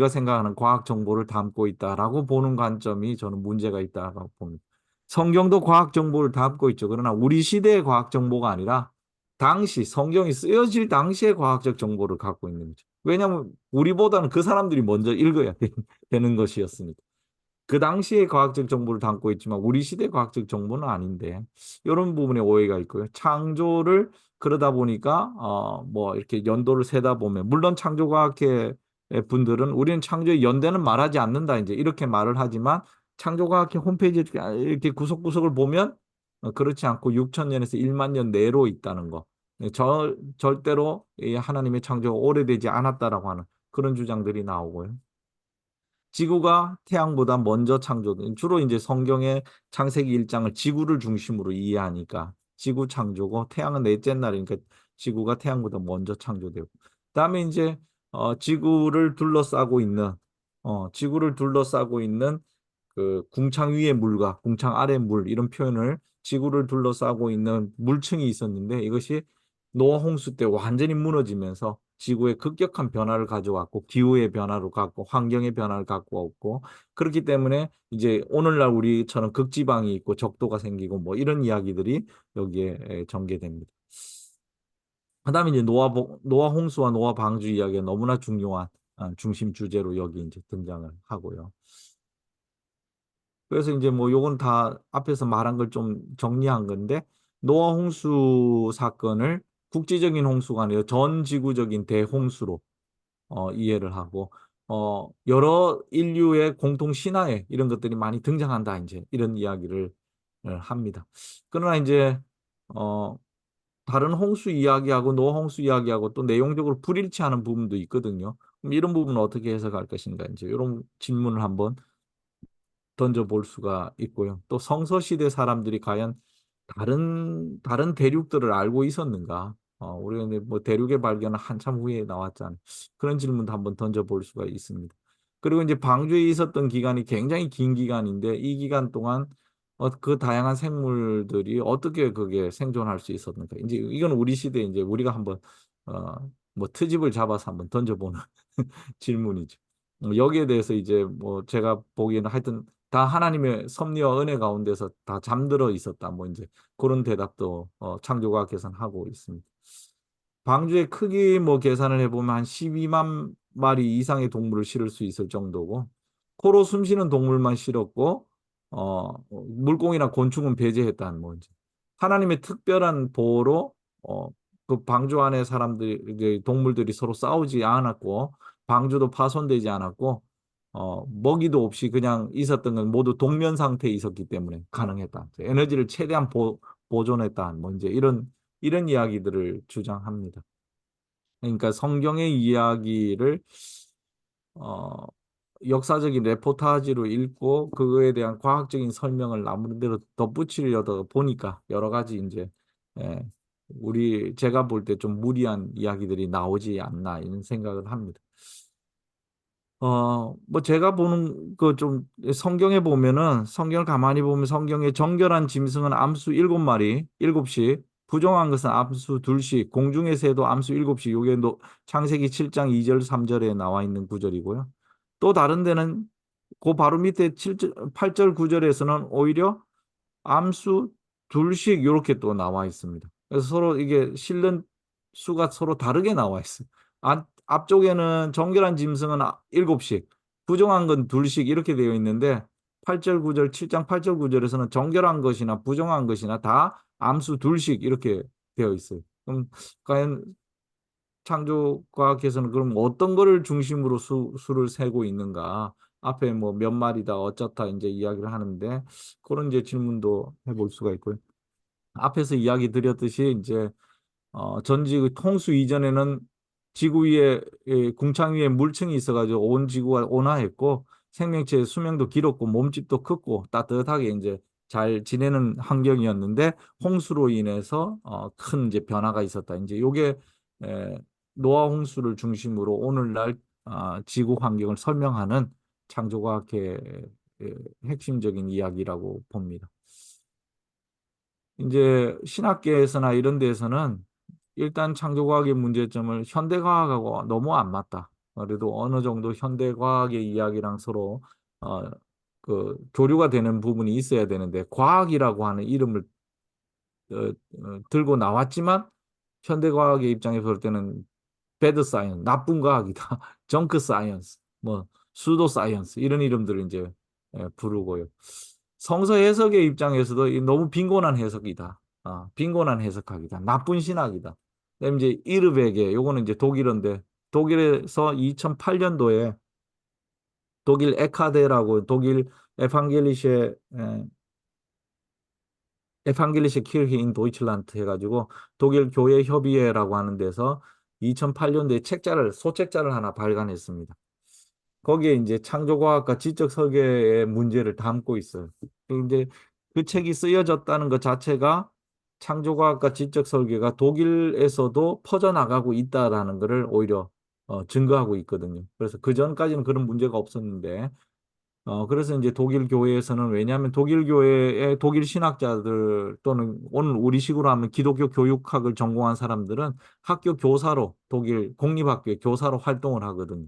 생각하는 과학 정보를 담고 있다라고 보는 관점이 저는 문제가 있다고 봅니다. 성경도 과학 정보를 담고 있죠. 그러나 우리 시대의 과학 정보가 아니라 당시 성경이 쓰여질 당시의 과학적 정보를 갖고 있는 거죠. 왜냐하면 우리보다는 그 사람들이 먼저 읽어야 되는 것이었으니까. 그 당시의 과학적 정보를 담고 있지만 우리 시대 과학적 정보는 아닌데 이런 부분에 오해가 있고요. 창조를 그러다 보니까 뭐 이렇게 연도를 세다 보면 물론 창조과학회 분들은 우리는 창조의 연대는 말하지 않는다 이제 이렇게 말을 하지만 창조과학회 홈페이지 이렇게 구석구석을 보면 그렇지 않고 6천 년에서 1만 년 내로 있다는 거. 절대로 이 하나님의 창조가 오래되지 않았다라고 하는 그런 주장들이 나오고요. 지구가 태양보다 먼저 창조된 주로 이제 성경의 창세기 1장을 지구를 중심으로 이해하니까 지구 창조고 태양은 넷째 날이니까 지구가 태양보다 먼저 창조되고 그다음에 이제 지구를 둘러싸고 있는 그 궁창 위의 물과 궁창 아래 물 이런 표현을 지구를 둘러싸고 있는 물층이 있었는데 이것이 노아 홍수 때 완전히 무너지면서 지구에 급격한 변화를 가져왔고 기후의 변화를 갖고 환경의 변화를 갖고 왔고 그렇기 때문에 이제 오늘날 우리처럼 극지방이 있고 적도가 생기고 뭐 이런 이야기들이 여기에 전개됩니다. 그다음에 이제 노아 홍수와 노아 방주 이야기가 너무나 중요한 중심 주제로 여기 이제 등장을 하고요. 그래서 이제 뭐 요건 다 앞에서 말한 걸 좀 정리한 건데 노아 홍수 사건을 국지적인 홍수가 아니라 전 지구적인 대홍수로 이해를 하고 여러 인류의 공통 신화에 이런 것들이 많이 등장한다 이제 이런 이야기를 합니다. 그러나 이제 어, 다른 홍수 이야기하고 노홍수 이야기하고 또 내용적으로 불일치하는 부분도 있거든요. 그럼 이런 부분은 어떻게 해석할 것인가 이제 이런 질문을 한번 던져볼 수가 있고요. 또 성서시대 사람들이 과연 다른 대륙들을 알고 있었는가? 우리가 이제 뭐 대륙의 발견은 한참 후에 나왔잖아요. 그런 질문도 한번 던져볼 수가 있습니다. 그리고 이제 방주에 있었던 기간이 굉장히 긴 기간인데 이 기간 동안 그 다양한 생물들이 어떻게 그게 생존할 수 있었는가? 이제 이건 우리 시대에 이제 우리가 한번 뭐 트집을 잡아서 한번 던져보는 질문이죠. 여기에 대해서 이제 뭐 제가 보기에는 하여튼 다 하나님의 섭리와 은혜 가운데서 다 잠들어 있었다. 뭐 이제 그런 대답도 창조과학에서는 하고 있습니다. 방주의 크기 뭐 계산을 해보면 한 12만 마리 이상의 동물을 실을 수 있을 정도고 코로 숨쉬는 동물만 실었고 물고기나 곤충은 배제했다는 뭐 이제 하나님의 특별한 보호로 그 방주 안에 사람들이 이제 동물들이 서로 싸우지 않았고 방주도 파손되지 않았고 먹이도 없이 그냥 있었던 건 모두 동면 상태에 있었기 때문에 가능했다. 에너지를 최대한 보존했다. 뭐 이제 이런 이야기들을 주장합니다. 그러니까 성경의 이야기를 어, 역사적인 레포타지로 읽고 그거에 대한 과학적인 설명을 나름대로 덧붙이려다 보니까 여러 가지 이제 예, 제가 볼 때 좀 무리한 이야기들이 나오지 않나 이런 생각을 합니다. 뭐 제가 보는 그 좀 성경에 보면은 성경을 가만히 보면 성경에 정결한 짐승은 암수 일곱 마리, 일곱씩, 부정한 것은 암수 둘씩, 공중의 새도 암수 일곱씩. 요게 창세기 7장 2절 3절에 나와 있는 구절이고요. 또 다른 데는 그 바로 밑에 7절, 8절 9절에서는 오히려 암수 둘씩 이렇게 또 나와 있습니다. 그래서 서로 이게 실는 수가 서로 다르게 나와 있어요. 앞쪽에는 정결한 짐승은 7씩, 부정한 건 둘씩 이렇게 되어 있는데 8절 9절 7장 8절 9절에서는 정결한 것이나 부정한 것이나 다 암수 둘씩 이렇게 되어 있어요. 그럼 과연 창조과학에서는 그럼 어떤 거를 중심으로 수를 세고 있는가? 앞에 뭐 몇 마리다 어쩌다 이제 이야기를 하는데 그런 이제 질문도 해볼 수가 있고요. 앞에서 이야기 드렸듯이 이제 전지 통수 이전에는 지구 위에 궁창 위에 물층이 있어가지고 온 지구가 온화했고 생명체의 수명도 길었고 몸집도 크고 따뜻하게 이제 잘 지내는 환경이었는데 홍수로 인해서 큰 이제 변화가 있었다. 이제 요게 에, 노아 홍수를 중심으로 오늘날 지구 환경을 설명하는 창조과학의 핵심적인 이야기라고 봅니다. 이제 신학계에서나 이런 데에서는 일단 창조과학의 문제점을 현대과학하고 너무 안 맞다. 그래도 어느 정도 현대과학의 이야기랑 서로 어, 교류가 되는 부분이 있어야 되는데 과학이라고 하는 이름을 들고 나왔지만 현대과학의 입장에서 볼 때는 배드 사이언스, 나쁜 과학이다. 정크 사이언스, 뭐 수도 사이언스 이런 이름들을 이제 부르고요. 성서 해석의 입장에서도 너무 빈곤한 해석이다. 빈곤한 해석학이다. 나쁜 신학이다. 그다음에 이제 이르베게 요거는 이제 독일어인데 독일에서 2008년도에 독일 에카데라고 독일 에반게리셰 에반게리셰 키르히 인 도이칠란드 해가지고 독일 교회 협의회라고 하는 데서 2008년도에 소책자를 하나 발간했습니다. 거기에 이제 창조과학과 지적 설계의 문제를 담고 있어요. 이제 그 책이 쓰여졌다는 것 자체가 창조과학과 지적 설계가 독일에서도 퍼져나가고 있다라는 것을 오히려 증거하고 있거든요. 그래서 그 전까지는 그런 문제가 없었는데 그래서 이제 독일 교회에서는 왜냐하면 독일 교회의 독일 신학자들 또는 오늘 우리식으로 하면 기독교 교육학을 전공한 사람들은 학교 교사로 독일 공립학교의 교사로 활동을 하거든요.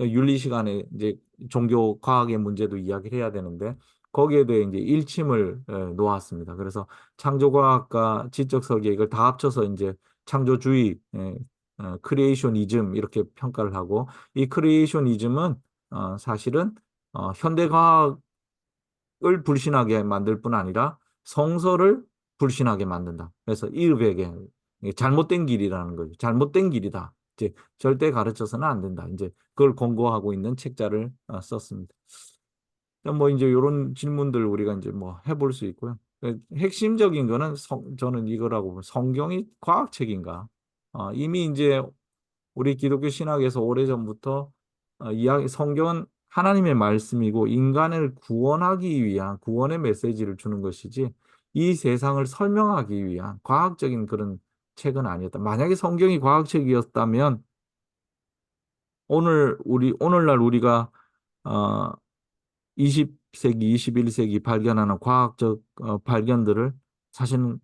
윤리 시간에 이제 종교 과학의 문제도 이야기를 해야 되는데 거기에 대해 이제 일침을 놓았습니다. 그래서 창조과학과 지적 설계 이걸 다 합쳐서 이제 창조주의, 크리에이셔니즘 이렇게 평가를 하고 이 크리에이셔니즘은 사실은 현대과학을 불신하게 만들 뿐 아니라 성서를 불신하게 만든다. 그래서 이르베게 잘못된 길이라는 거죠. 잘못된 길이다. 이제 절대 가르쳐서는 안 된다. 이제 그걸 권고하고 있는 책자를 썼습니다. 뭐 이제 이런 질문들 우리가 이제 뭐 해볼 수 있고요. 핵심적인 거는 저는 이거라고 봐요. 성경이 과학책인가? 이미 이제 우리 기독교 신학에서 오래전부터 성경은 하나님의 말씀이고 인간을 구원하기 위한 구원의 메시지를 주는 것이지 이 세상을 설명하기 위한 과학적인 그런 책은 아니었다. 만약에 성경이 과학책이었다면 오늘날 우리가 어, 20세기, 21세기 발견하는 과학적 발견들을 사실은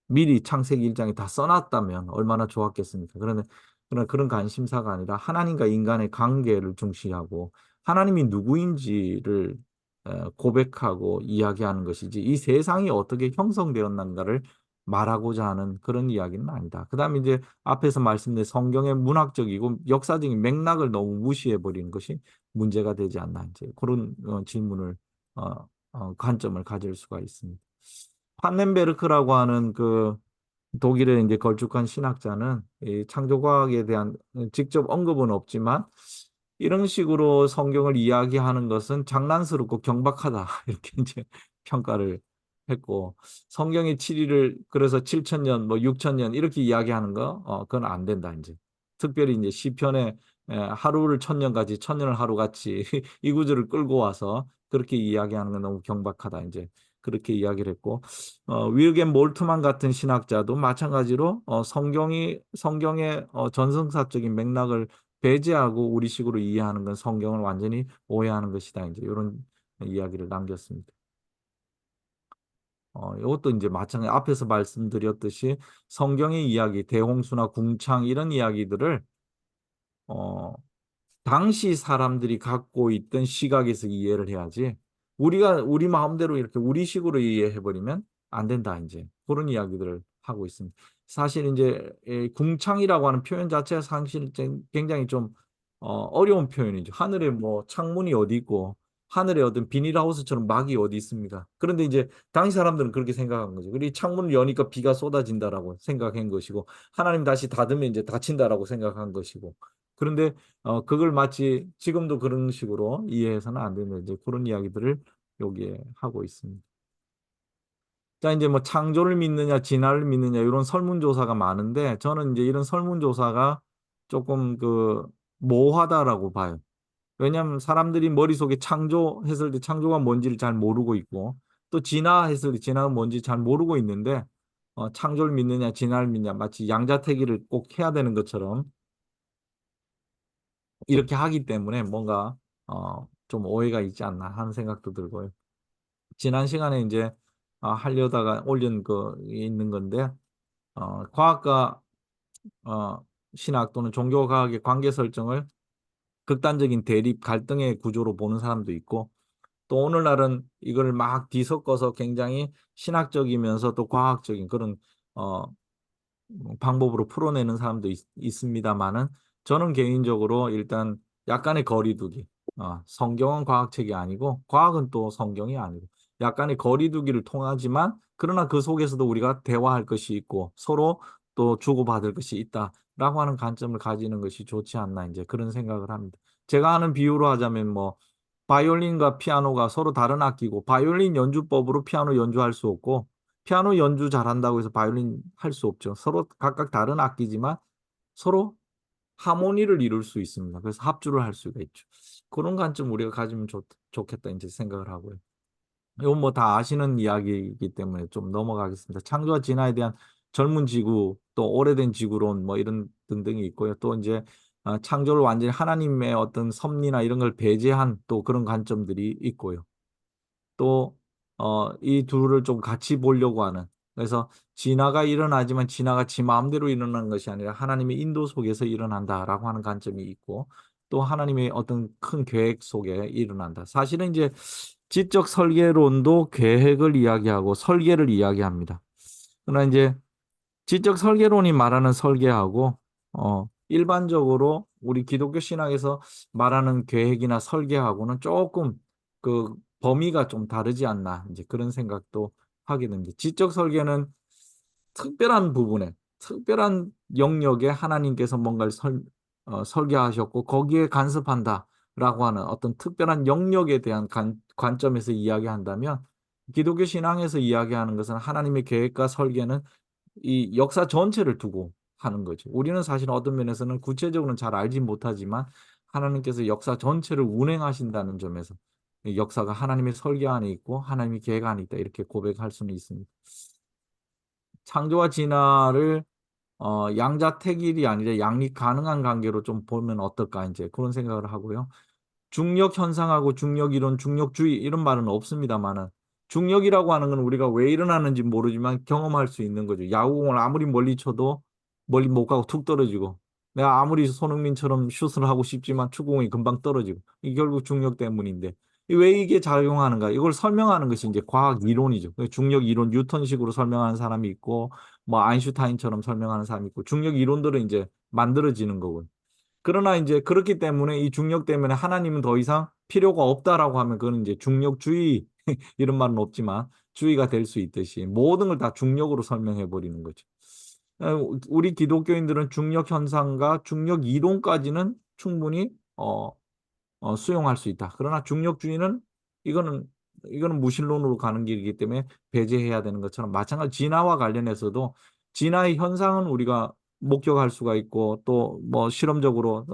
미리 창세기 1장에 다 써놨다면 얼마나 좋았겠습니까? 그러나 그런 관심사가 아니라 하나님과 인간의 관계를 중시하고 하나님이 누구인지를 고백하고 이야기하는 것이지 이 세상이 어떻게 형성되었는가를 말하고자 하는 그런 이야기는 아니다. 그다음에 이제 앞에서 말씀드린 성경의 문학적이고 역사적인 맥락을 너무 무시해 버리는 것이 문제가 되지 않나 이제 그런 질문을 관점을 가질 수가 있습니다. 판넨베르크라고 하는 그 독일의 이제 걸쭉한 신학자는 이 창조과학에 대한 직접 언급은 없지만 이런 식으로 성경을 이야기하는 것은 장난스럽고 경박하다 이렇게 이제 평가를 했고 성경의 7일을 그래서 7천년 뭐 6천년 이렇게 이야기하는 거 그건 안 된다 이제 특별히 이제 시편에 하루를 천년까지 천년을 하루같이 이 구절을 끌고 와서 그렇게 이야기하는 건 너무 경박하다 이제 그렇게 이야기를 했고 윌겐 몰트만 같은 신학자도 마찬가지로 성경의 전성사적인 맥락을 배제하고 우리식으로 이해하는 건 성경을 완전히 오해하는 것이다. 이제 이런 이야기를 남겼습니다. 이것도 이제 마찬가지 앞에서 말씀드렸듯이 성경의 이야기, 대홍수나 궁창 이런 이야기들을 어, 당시 사람들이 갖고 있던 시각에서 이해를 해야지 우리가 우리 마음대로 이렇게 우리식으로 이해해 버리면 안 된다 이제 그런 이야기들을 하고 있습니다. 사실 이제 궁창이라고 하는 표현 자체가 사실 굉장히 좀 어려운 표현이죠. 하늘에 뭐 창문이 어디 있고 하늘에 어떤 비닐하우스처럼 막이 어디 있습니까? 그런데 이제 당시 사람들은 그렇게 생각한 거죠. 그리고 창문을 여니까 비가 쏟아진다라고 생각한 것이고 하나님 다시 닫으면 이제 닫힌다라고 생각한 것이고 그런데 그걸 마치 지금도 그런 식으로 이해해서는 안 되는 이제 그런 이야기들을 여기에 하고 있습니다. 자, 이제 뭐 창조를 믿느냐, 진화를 믿느냐 이런 설문조사가 많은데 저는 이제 이런 설문조사가 조금 그 모호하다라고 봐요. 왜냐하면 사람들이 머릿속에 창조했을 때 창조가 뭔지를 잘 모르고 있고 또 진화했을 때 진화가 뭔지 잘 모르고 있는데 창조를 믿느냐, 진화를 믿느냐 마치 양자택일을 꼭 해야 되는 것처럼 이렇게 하기 때문에 뭔가 좀 오해가 있지 않나 하는 생각도 들고요. 지난 시간에 이제 하려다가 올린 거 있는 건데 과학과 어, 신학 또는 종교과학의 관계 설정을 극단적인 대립 갈등의 구조로 보는 사람도 있고 또 오늘날은 이걸 막 뒤섞어서 굉장히 신학적이면서 또 과학적인 그런 어, 방법으로 풀어내는 사람도 있습니다만은 저는 개인적으로 일단 약간의 거리두기. 성경은 과학책이 아니고 과학은 또 성경이 아니고 약간의 거리두기를 통하지만 그러나 그 속에서도 우리가 대화할 것이 있고 서로 또 주고받을 것이 있다라고 하는 관점을 가지는 것이 좋지 않나 이제 그런 생각을 합니다. 제가 하는 비유로 하자면 뭐 바이올린과 피아노가 서로 다른 악기고 바이올린 연주법으로 피아노 연주할 수 없고 피아노 연주 잘한다고 해서 바이올린 할 수 없죠. 서로 각각 다른 악기지만 서로 하모니를 이룰 수 있습니다. 그래서 합주를 할 수가 있죠. 그런 관점 우리가 가지면 좋겠다 이제 생각을 하고요. 이건 뭐 다 아시는 이야기이기 때문에 좀 넘어가겠습니다. 창조와 진화에 대한 젊은 지구, 또 오래된 지구론 뭐 이런 등등이 있고요. 또 이제 창조를 완전히 하나님의 어떤 섭리나 이런 걸 배제한 또 그런 관점들이 있고요. 또 이 둘을 좀 같이 보려고 하는 그래서 진화가 일어나지만 진화가 지 마음대로 일어나는 것이 아니라 하나님의 인도 속에서 일어난다라고 하는 관점이 있고 또 하나님의 어떤 큰 계획 속에 일어난다. 사실은 이제 지적 설계론도 계획을 이야기하고 설계를 이야기합니다. 그러나 이제 지적 설계론이 말하는 설계하고 일반적으로 우리 기독교 신학에서 말하는 계획이나 설계하고는 조금 그 범위가 좀 다르지 않나 이제 그런 생각도 하게 됩니다. 지적 설계는 특별한 부분에 특별한 영역에 하나님께서 뭔가를 설계하셨고 거기에 간섭한다라고 하는 어떤 특별한 영역에 대한 관점에서 이야기한다면 기독교 신앙에서 이야기하는 것은 하나님의 계획과 설계는 이 역사 전체를 두고 하는 거죠. 우리는 사실 어떤 면에서는 구체적으로는 잘 알지 못하지만 하나님께서 역사 전체를 운행하신다는 점에서 이 역사가 하나님의 설계 안에 있고 하나님의 계획 안에 있다 이렇게 고백할 수는 있습니다. 창조와 진화를 양자택일이 아니라 양립 가능한 관계로 좀 보면 어떨까 이제 그런 생각을 하고요. 중력 현상하고 중력 이론, 중력주의 이런 말은 없습니다만은 중력이라고 하는 건 우리가 왜 일어나는지 모르지만 경험할 수 있는 거죠. 야구공을 아무리 멀리 쳐도 멀리 못 가고 툭 떨어지고 내가 아무리 손흥민처럼 슛을 하고 싶지만 축구공이 금방 떨어지고 이게 결국 중력 때문인데 왜 이게 작용하는가? 이걸 설명하는 것이 이제 과학 이론이죠. 중력 이론 뉴턴식으로 설명하는 사람이 있고 뭐 아인슈타인처럼 설명하는 사람이 있고 중력 이론들은 이제 만들어지는 거고 그러나 이제 그렇기 때문에 이 중력 때문에 하나님은 더 이상 필요가 없다라고 하면 그건 이제 중력주의 이런 말은 없지만 주의가 될 수 있듯이 모든 걸 다 중력으로 설명해 버리는 거죠. 우리 기독교인들은 중력 현상과 중력 이론까지는 충분히 수용할 수 있다. 그러나 중력주의는 이거는 이거는 무신론으로 가는 길이기 때문에 배제해야 되는 것처럼 마찬가지 진화와 관련해서도 진화의 현상은 우리가 목격할 수가 있고 또 뭐 실험적으로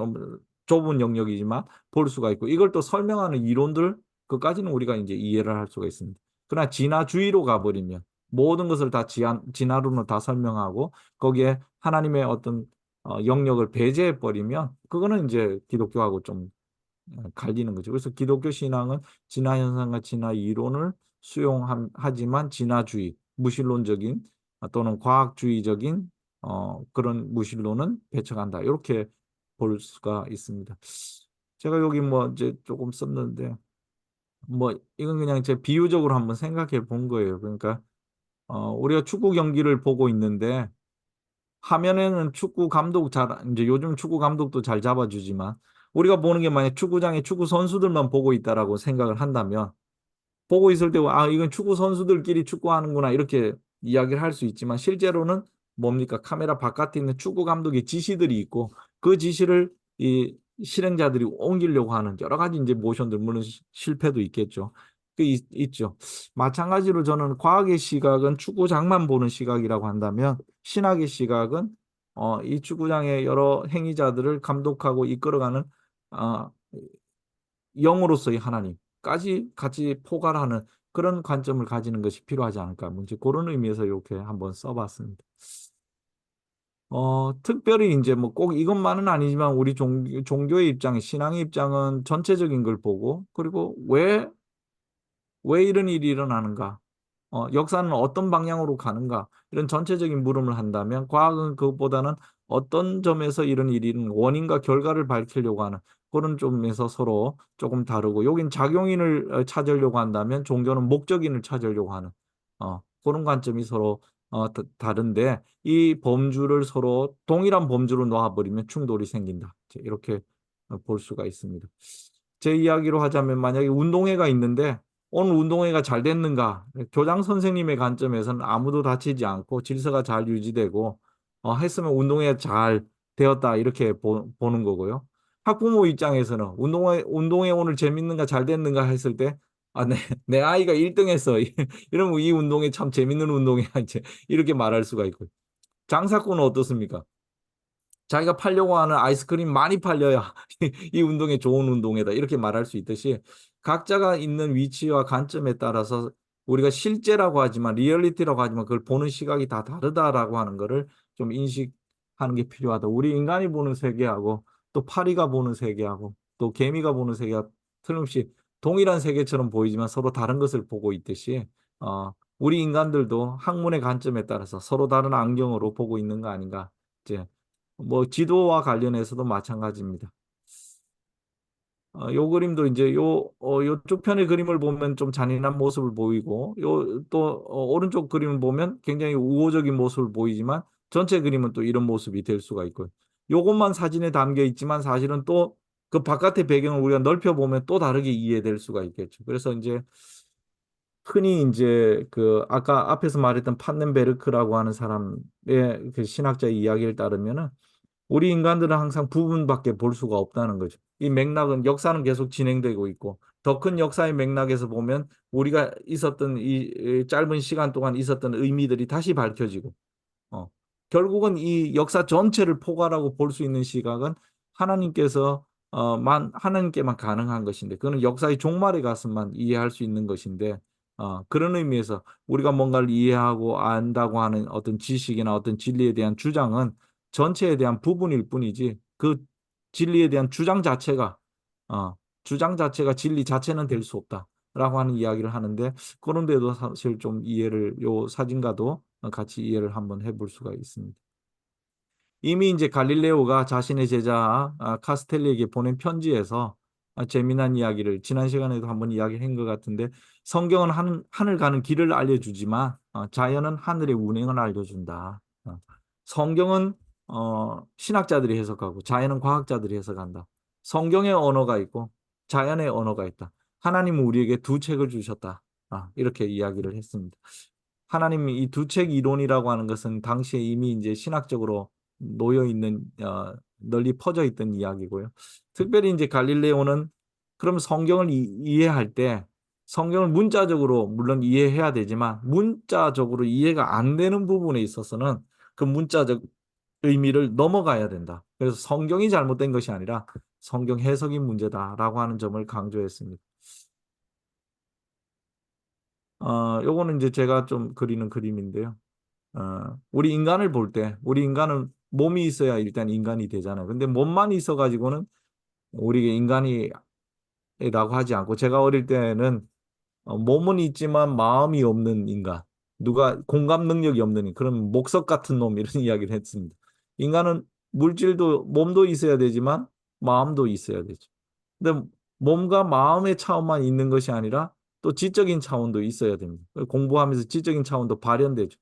좁은 영역이지만 볼 수가 있고 이걸 또 설명하는 이론들 그까지는 우리가 이제 이해를 할 수가 있습니다. 그러나 진화주의로 가버리면 모든 것을 다 진화론으로 다 설명하고 거기에 하나님의 어떤 영역을 배제해 버리면 그거는 이제 기독교하고 좀 갈리는 거죠. 그래서 기독교 신앙은 진화 현상과 진화 이론을 수용하지만 진화주의, 무신론적인 또는 과학주의적인 그런 무신론은 배척한다. 이렇게 볼 수가 있습니다. 제가 여기 뭐 이제 조금 썼는데 뭐 이건 그냥 제 비유적으로 한번 생각해 본 거예요. 그러니까 우리가 축구 경기를 보고 있는데 화면에는 축구 감독 잘 이제 요즘 축구 감독도 잘 잡아주지만 우리가 보는 게 만약 축구장에 축구 선수들만 보고 있다라고 생각을 한다면 보고 있을 때 아 이건 축구 선수들끼리 축구하는구나 이렇게 이야기를 할 수 있지만 실제로는 뭡니까 카메라 바깥에 있는 축구 감독의 지시들이 있고 그 지시를 이 실행자들이 옮기려고 하는 여러 가지 이제 모션들 물론 실패도 있겠죠. 있죠. 마찬가지로 저는 과학의 시각은 축구장만 보는 시각이라고 한다면 신학의 시각은 이 축구장의 여러 행위자들을 감독하고 이끌어가는 어, 영으로서의 하나님까지 같이 포괄하는 그런 관점을 가지는 것이 필요하지 않을까. 뭐 이제 그런 의미에서 이렇게 한번 써봤습니다. 특별히 이제 뭐 꼭 이것만은 아니지만 우리 종교의 입장, 신앙의 입장은 전체적인 걸 보고 그리고 왜 이런 일이 일어나는가? 역사는 어떤 방향으로 가는가? 이런 전체적인 물음을 한다면 과학은 그것보다는 어떤 점에서 이런 일이 원인과 결과를 밝히려고 하는 그런 점에서 서로 조금 다르고 여긴 작용인을 찾으려고 한다면 종교는 목적인을 찾으려고 하는 그런 관점이 서로 다른데 이 범주를 서로 동일한 범주로 놓아버리면 충돌이 생긴다. 이렇게 볼 수가 있습니다. 제 이야기로 하자면 만약에 운동회가 있는데 오늘 운동회가 잘 됐는가? 교장 선생님의 관점에서는 아무도 다치지 않고 질서가 잘 유지되고 했으면 운동회 잘 되었다 이렇게 보는 거고요. 학부모 입장에서는 운동회 오늘 재밌는가 잘 됐는가 했을 때 아, 내 아이가 1등 했어. 이러면 이 운동회 참 재밌는 운동이야. 이제 이렇게 말할 수가 있고. 장사꾼은 어떻습니까? 자기가 팔려고 하는 아이스크림 많이 팔려야 이 운동에 좋은 운동회다. 이렇게 말할 수 있듯이 각자가 있는 위치와 관점에 따라서 우리가 실제라고 하지만 리얼리티라고 하지만 그걸 보는 시각이 다 다르다라고 하는 거를 좀 인식하는 게 필요하다. 우리 인간이 보는 세계하고 또 파리가 보는 세계하고 또 개미가 보는 세계가 틀림없이 동일한 세계처럼 보이지만 서로 다른 것을 보고 있듯이 우리 인간들도 학문의 관점에 따라서 서로 다른 안경으로 보고 있는 거 아닌가. 이제 뭐 지도와 관련해서도 마찬가지입니다. 요 그림도 이제 요쪽 편의 그림을 보면 좀 잔인한 모습을 보이고 요 또 오른쪽 그림을 보면 굉장히 우호적인 모습을 보이지만 전체 그림은 또 이런 모습이 될 수가 있고요. 요것만 사진에 담겨 있지만 사실은 또 그 바깥의 배경을 우리가 넓혀 보면 또 다르게 이해될 수가 있겠죠. 그래서 이제 흔히 이제 그 아까 앞에서 말했던 판넨베르크라고 하는 사람의 그 신학자의 이야기를 따르면은 우리 인간들은 항상 부분밖에 볼 수가 없다는 거죠. 이 맥락은 역사는 계속 진행되고 있고 더 큰 역사의 맥락에서 보면 우리가 있었던 이 짧은 시간 동안 있었던 의미들이 다시 밝혀지고 어, 결국은 이 역사 전체를 포괄하고 볼 수 있는 시각은 하나님께서 하나님께만 가능한 것인데 그거는 역사의 종말에 가서만 이해할 수 있는 것인데 그런 의미에서 우리가 뭔가를 이해하고 안다고 하는 어떤 지식이나 어떤 진리에 대한 주장은 전체에 대한 부분일 뿐이지 그 진리에 대한 어, 주장 자체가 진리 자체는 될 수 없다라고 하는 이야기를 하는데 그런데도 사실 좀 이해를 요 사진과도 같이 이해를 한번 해볼 수가 있습니다. 이미 이제 갈릴레오가 자신의 제자 카스텔리에게 보낸 편지에서 재미난 이야기를 지난 시간에도 한번 이야기한 것 같은데 성경은 하늘 가는 길을 알려주지만 자연은 하늘의 운행을 알려준다. 성경은 신학자들이 해석하고 자연은 과학자들이 해석한다. 성경의 언어가 있고 자연의 언어가 있다. 하나님은 우리에게 두 책을 주셨다. 이렇게 이야기를 했습니다. 하나님이 이 두 책 이론이라고 하는 것은 당시에 이미 이제 신학적으로 놓여 있는 널리 퍼져 있던 이야기고요. 특별히 이제 갈릴레오는 그럼 성경을 이해할 때 성경을 문자적으로 물론 이해해야 되지만 문자적으로 이해가 안 되는 부분에 있어서는 그 문자적 의미를 넘어가야 된다. 그래서 성경이 잘못된 것이 아니라 성경 해석이 문제다라고 하는 점을 강조했습니다. 요거는 이제 제가 좀 그리는 그림인데요. 우리 인간을 볼 때, 우리 인간은 몸이 있어야 일단 인간이 되잖아요. 근데 몸만 있어가지고는 우리 인간이라고 하지 않고, 제가 어릴 때는 몸은 있지만 마음이 없는 인간, 누가 공감 능력이 없는 그런 목석 같은 놈 이런 이야기를 했습니다. 인간은 물질도 몸도 있어야 되지만 마음도 있어야 되죠. 근데 몸과 마음의 차원만 있는 것이 아니라 또 지적인 차원도 있어야 됩니다. 공부하면서 지적인 차원도 발현되죠.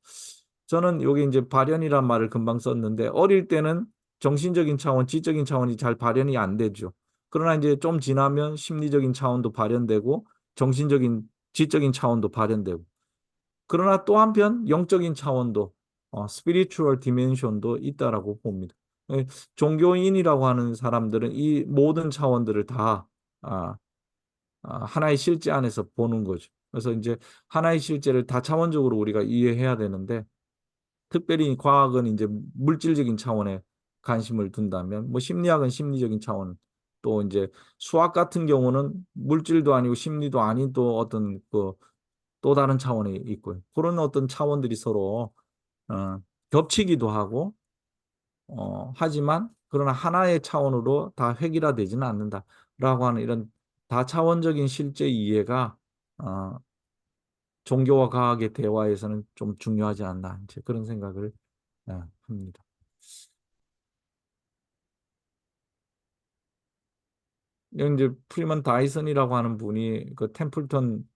저는 여기 이제 발현이란 말을 금방 썼는데 어릴 때는 정신적인 차원, 지적인 차원이 잘 발현이 안 되죠. 그러나 이제 좀 지나면 심리적인 차원도 발현되고 정신적인, 지적인 차원도 발현되고 그러나 또 한편 영적인 차원도 spiritual dimension도 있다라고 봅니다. 예, 종교인이라고 하는 사람들은 이 모든 차원들을 다 아, 하나의 실제 안에서 보는 거죠. 그래서 이제 하나의 실제를 다차원적으로 우리가 이해해야 되는데 특별히 과학은 이제 물질적인 차원에 관심을 둔다면 뭐 심리학은 심리적인 차원 또 이제 수학 같은 경우는 물질도 아니고 심리도 아닌 또 어떤 그 또 다른 차원이 있고요. 그런 어떤 차원들이 서로 어, 겹치기도 하고 하지만 그러나 하나의 차원으로 다 획일화되지는 않는다라고 하는 이런 다차원적인 실제 이해가 어, 종교와 과학의 대화에서는 좀 중요하지 않나 이제 그런 생각을 합니다. 이건 이제 프리먼 다이슨이라고 하는 분이 그 템플턴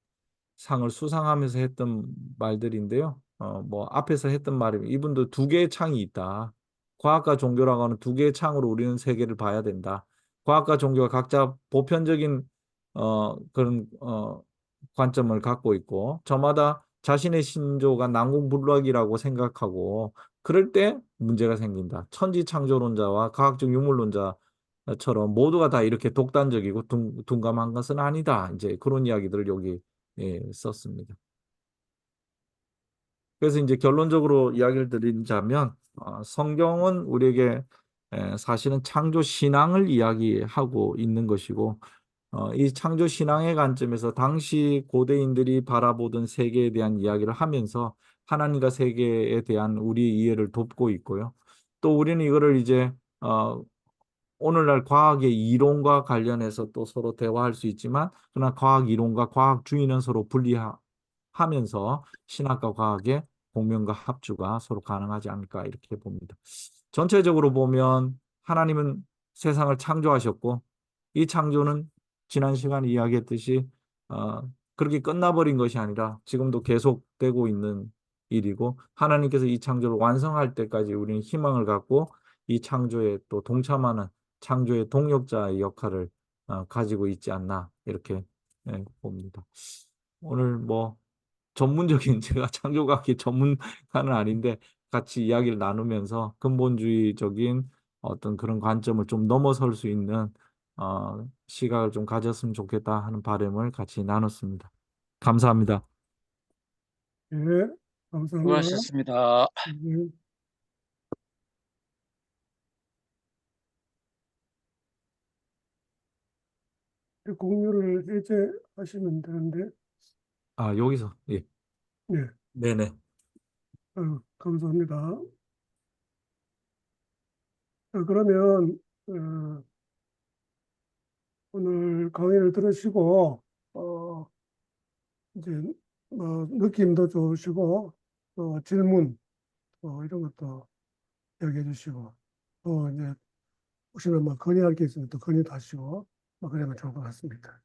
상을 수상하면서 했던 말들인데요. 뭐 앞에서 했던 말이 이분도 두 개의 창이 있다. 과학과 종교라고 하는 두 개의 창으로 우리는 세계를 봐야 된다. 과학과 종교가 각자 보편적인 그런 관점을 갖고 있고 저마다 자신의 신조가 난공불락이라고 생각하고 그럴 때 문제가 생긴다. 천지창조론자와 과학적 유물론자처럼 모두가 다 이렇게 독단적이고 둔감한 것은 아니다. 이제 그런 이야기들을 여기 썼습니다. 그래서 이제 결론적으로 이야기를 드리자면 성경은 우리에게 사실은 창조 신앙을 이야기하고 있는 것이고 이 창조 신앙의 관점에서 당시 고대인들이 바라보던 세계에 대한 이야기를 하면서 하나님과 세계에 대한 우리 이해를 돕고 있고요. 또 우리는 이거를 이제 오늘날 과학의 이론과 관련해서 또 서로 대화할 수 있지만 그러나 과학 이론과 과학주의는 서로 분리하면서 신학과 과학의 공명과 합주가 서로 가능하지 않을까 이렇게 봅니다. 전체적으로 보면 하나님은 세상을 창조하셨고 이 창조는 지난 시간에 이야기했듯이 그렇게 끝나버린 것이 아니라 지금도 계속되고 있는 일이고 하나님께서 이 창조를 완성할 때까지 우리는 희망을 갖고 이 창조에 또 동참하는 창조의 동력자의 역할을 가지고 있지 않나 이렇게 봅니다. 오늘 뭐 전문적인 제가 창조과학의 전문가는 아닌데 같이 이야기를 나누면서 근본주의적인 어떤 그런 관점을 좀 넘어설 수 있는 시각을 좀 가졌으면 좋겠다 하는 바람을 같이 나눴습니다. 감사합니다. 예, 감사합니다. 수고하셨습니다. 예, 공유를 해제하시면 되는데, 아, 여기서 예. 네, 네네. 감사합니다. 그러면 어, 오늘 강의를 들으시고 이제 느낌도 좋으시고 질문 이런 것도 이야기해 주시고 또 이제 혹시나 건의할 게 있으면 또 건의도 하시고 그러면 좋을 것 같습니다.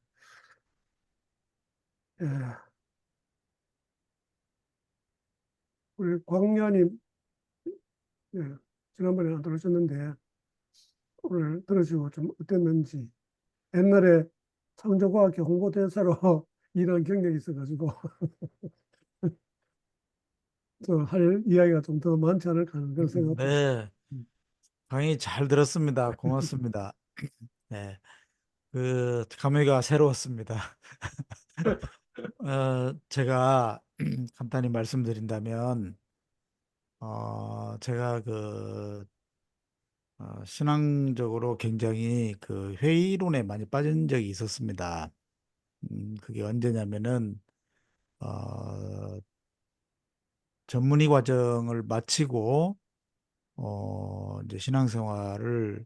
예, 우리 광야님, 예, 지난번에 안 들으셨는데 오늘 들으시고 좀 어땠는지. 옛날에 창조과학회 홍보대사로 일한 경력이 있어가지고 할 이야기가 좀 더 많지 않을까 하는 그런 생각도 있습니다. 네, 강의 잘 들었습니다. 고맙습니다. 네, 그 감회가 새로웠습니다. 제가 간단히 말씀드린다면, 제가 신앙적으로 굉장히 그 회의론에 많이 빠진 적이 있었습니다. 그게 언제냐면은 어, 전문의 과정을 마치고 이제 신앙생활을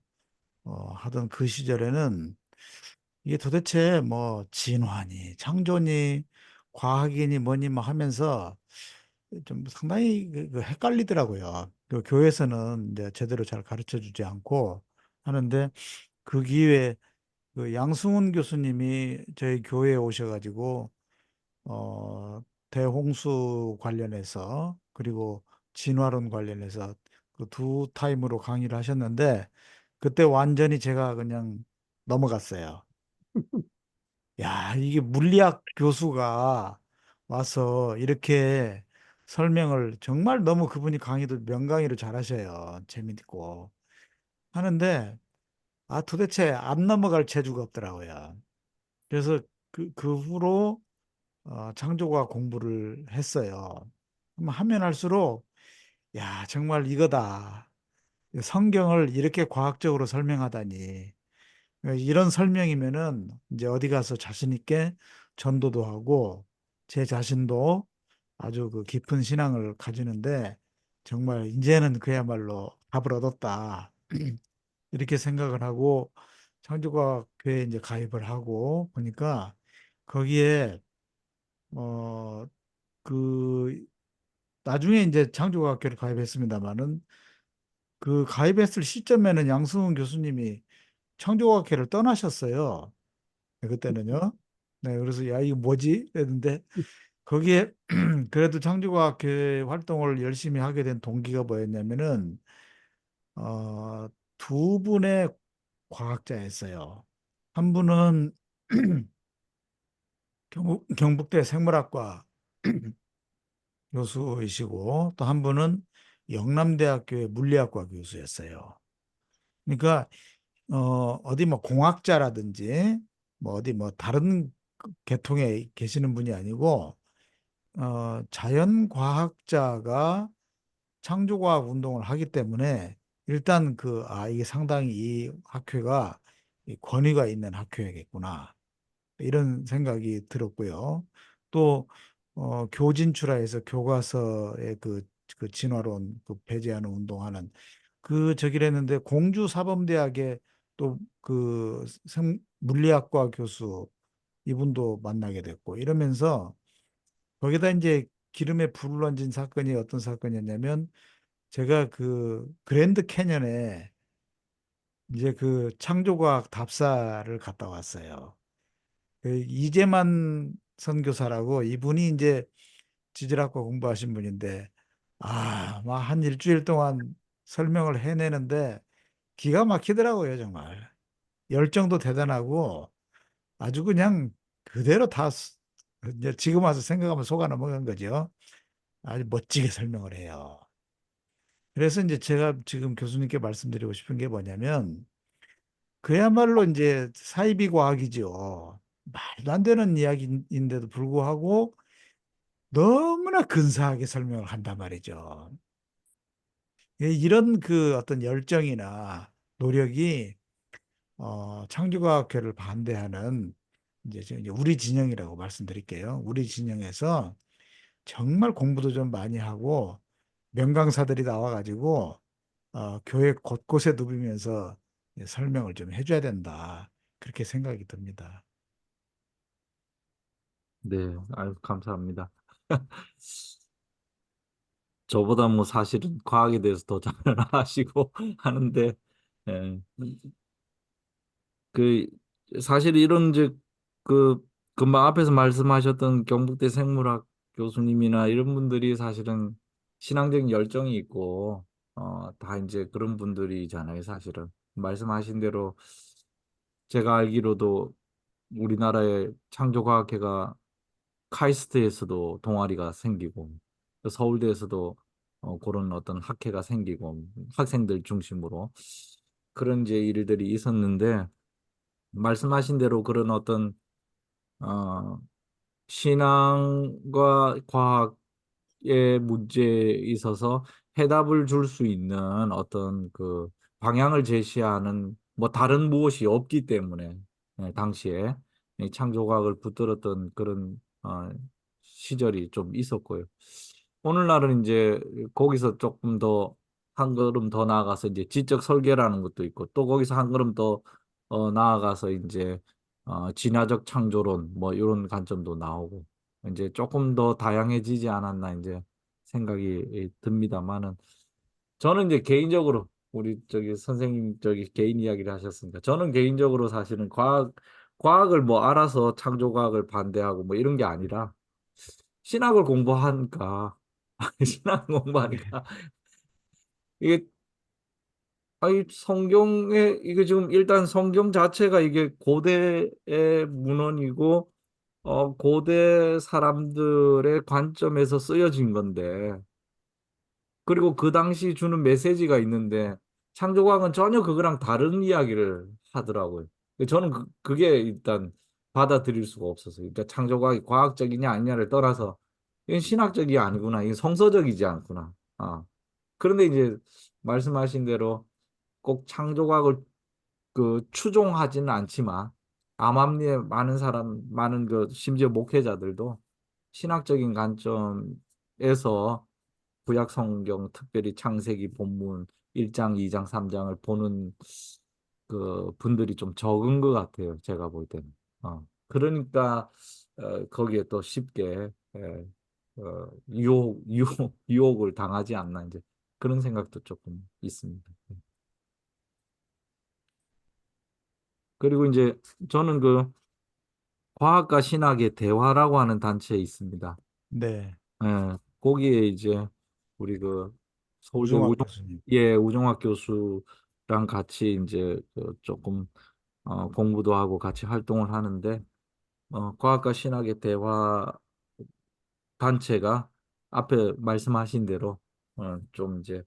하던 그 시절에는 이게 도대체 뭐 진화니 창조니 과학이니 뭐니 뭐 하면서 좀 상당히 그 헷갈리더라고요. 그 교회에서는 이제 제대로 잘 가르쳐 주지 않고 하는데 그 기회에 그 양승훈 교수님이 저희 교회에 오셔가지고 어 대홍수 관련해서 그리고 진화론 관련해서 그 두 타임으로 강의를 하셨는데 그때 완전히 제가 그냥 넘어갔어요. 야, 이게 물리학 교수가 와서 이렇게 설명을 정말 너무 그분이 강의도 명강의로 잘하셔요. 재밌고 하는데 도대체 안 넘어갈 재주가 없더라고요. 그래서 그 후로 창조과학 공부를 했어요. 하면 할수록 야, 정말 이거다. 성경을 이렇게 과학적으로 설명하다니. 이런 설명이면은 이제 어디 가서 자신 있게 전도도 하고 제 자신도 아주 그 깊은 신앙을 가지는데 정말 이제는 그야말로 답을 얻었다. 이렇게 생각을 하고 창조과학회에 이제 가입을 하고 보니까 거기에 어 그 나중에 이제 창조과학회를 가입했습니다마는 그 가입했을 시점에는 양승훈 교수님이 창조과학회를 떠나셨어요. 네, 그때는요. 네, 그래서 야, 이거 뭐지? 했는데 거기에 그래도 창조과학회 활동을 열심히 하게 된 동기가 뭐였냐면은 어, 두 분의 과학자였어요. 한 분은 경북대 생물학과 교수이시고 또 한 분은 영남대학교의 물리학과 교수였어요. 그러니까 어디 뭐 공학자라든지 뭐 어디 뭐 다른 계통에 계시는 분이 아니고 자연과학자가 창조과학 운동을 하기 때문에 일단 이게 상당히 이 학회가 이 권위가 있는 학회겠구나. 이런 생각이 들었고요. 또 교진출하에서 교과서의 그 진화론 그 배제하는 운동하는 저기를 했는데 공주 사범대학의 또 물리학과 교수 이분도 만나게 됐고 이러면서 거기다 이제 기름에 불을 얹은 사건이 어떤 사건이었냐면 제가 그 그랜드 캐년에 이제 그 창조과학 답사를 갔다 왔어요. 그 이재만 선교사라고 이분이 이제 지질학과 공부하신 분인데 막 한 일주일 동안 설명을 해내는데 기가 막히더라고요, 정말. 열정도 대단하고 아주 그냥 그대로 다 이제 지금 와서 생각하면 속아 넘어간 거죠. 아주 멋지게 설명을 해요. 그래서 이제 제가 지금 교수님께 말씀드리고 싶은 게 뭐냐면 그야말로 이제 사이비 과학이죠. 말도 안 되는 이야기인데도 불구하고 너무나 근사하게 설명을 한단 말이죠. 이런 그 어떤 열정이나 노력이 창조과학회를 반대하는 이제 우리 진영이라고 말씀드릴게요. 우리 진영에서 정말 공부도 좀 많이 하고 명강사들이 나와가지고 교회 곳곳에 누비면서 설명을 좀 해줘야 된다. 그렇게 생각이 듭니다. 네, 아유, 감사합니다. 저보다 뭐 사실은 과학에 대해서 더 잘 아시고 하는데, 예. 그, 사실 이런 이제 그, 금방 앞에서 말씀하셨던 경북대 생물학 교수님이나 이런 분들이 사실은 신앙적인 열정이 있고, 다 이제 그런 분들이잖아요, 사실은. 말씀하신 대로 제가 알기로도 우리나라의 창조과학회가 카이스트에서도 동아리가 생기고 또 서울대에서도 그런 어떤 학회가 생기고 학생들 중심으로 그런 이제 일들이 있었는데 말씀하신 대로 그런 어떤 어, 신앙과 과학의 문제에 있어서 해답을 줄 수 있는 어떤 그 방향을 제시하는 뭐 다른 무엇이 없기 때문에 당시에 이 창조과학을 붙들었던 그런 시절이 좀 있었고요. 오늘날은 이제 거기서 조금 더 한 걸음 더 나아가서 이제 지적 설계라는 것도 있고 또 거기서 한 걸음 더 나아가서 이제 진화적 창조론 뭐 이런 관점도 나오고 이제 조금 더 다양해지지 않았나 이제 생각이 듭니다만은 저는 이제 개인적으로 우리 저기 선생님 저기 개인 이야기를 하셨으니까 저는 개인적으로 사실은 과학을 뭐 알아서 창조과학을 반대하고 뭐 이런 게 아니라 신학을 공부하니까 신학 공부하니까 이게 아이 성경에 이게 지금 일단 성경 자체가 이게 고대의 문헌이고 고대 사람들의 관점에서 쓰여진 건데 그리고 그 당시 주는 메시지가 있는데 창조과학은 전혀 그거랑 다른 이야기를 하더라고요. 저는 그게 일단 받아들일 수가 없었어요. 그러니까 창조과학이 과학적이냐 아니냐를 떠나서 이건 신학적이 아니구나. 이건 성서적이지 않구나. 그런데 이제 말씀하신 대로 꼭 창조과학을 그 추종하지는 않지만 암암리에 많은 사람, 많은 그 심지어 목회자들도 신학적인 관점에서 구약 성경, 특별히 창세기 본문 1장, 2장, 3장을 보는 그 분들이 좀 적은 것 같아요. 제가 볼 때는. 그러니까 거기에 또 쉽게 유혹을 당하지 않나 이제 그런 생각도 조금 있습니다. 그리고 이제 저는 그 과학과 신학의 대화라고 하는 단체에 있습니다. 네, 거기에 이제 우리 그 서울대 우종학 교수님. 우종학 교수랑 같이 이제 그 조금 공부도 하고 같이 활동을 하는데 과학과 신학의 대화 단체가 앞에 말씀하신 대로 좀 이제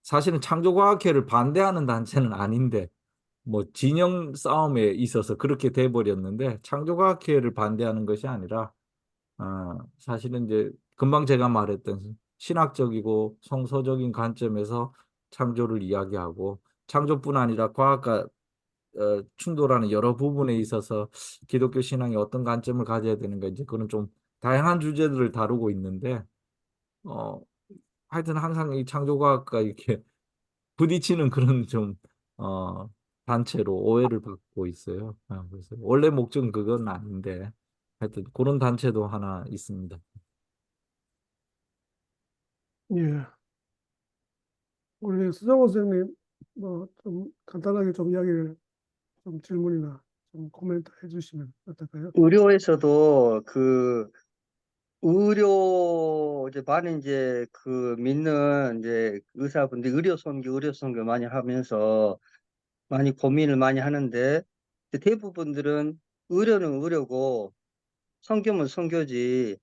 사실은 창조과학회를 반대하는 단체는 아닌데 뭐 진영 싸움에 있어서 그렇게 돼 버렸는데 창조과학회를 반대하는 것이 아니라 사실은 이제 금방 제가 말했던 신학적이고 성서적인 관점에서 창조를 이야기하고 창조뿐 아니라 과학과 충돌하는 여러 부분에 있어서 기독교 신앙이 어떤 관점을 가져야 되는가 이제 그런 좀 다양한 주제들을 다루고 있는데 어 하여튼 항상 이 창조과학과 이렇게 부딪히는 그런 좀 어, 단체로 오해를 받고 있어요. 그래서 원래 목적은 그건 아닌데 하여튼 그런 단체도 하나 있습니다. 예. 우리 수정호 선생님, 뭐, 좀 간단하게 좀 이야기를, 좀 질문이나 좀 코멘트 해주시면 어떨까요? 의료에서도 그 의료 이제 많은 이제 그 믿는 이제 의사분들 의료 선교 많이 하면서 많이 고민을 많이 하는데 대부분들은 의료는 의료고 선교면 선교지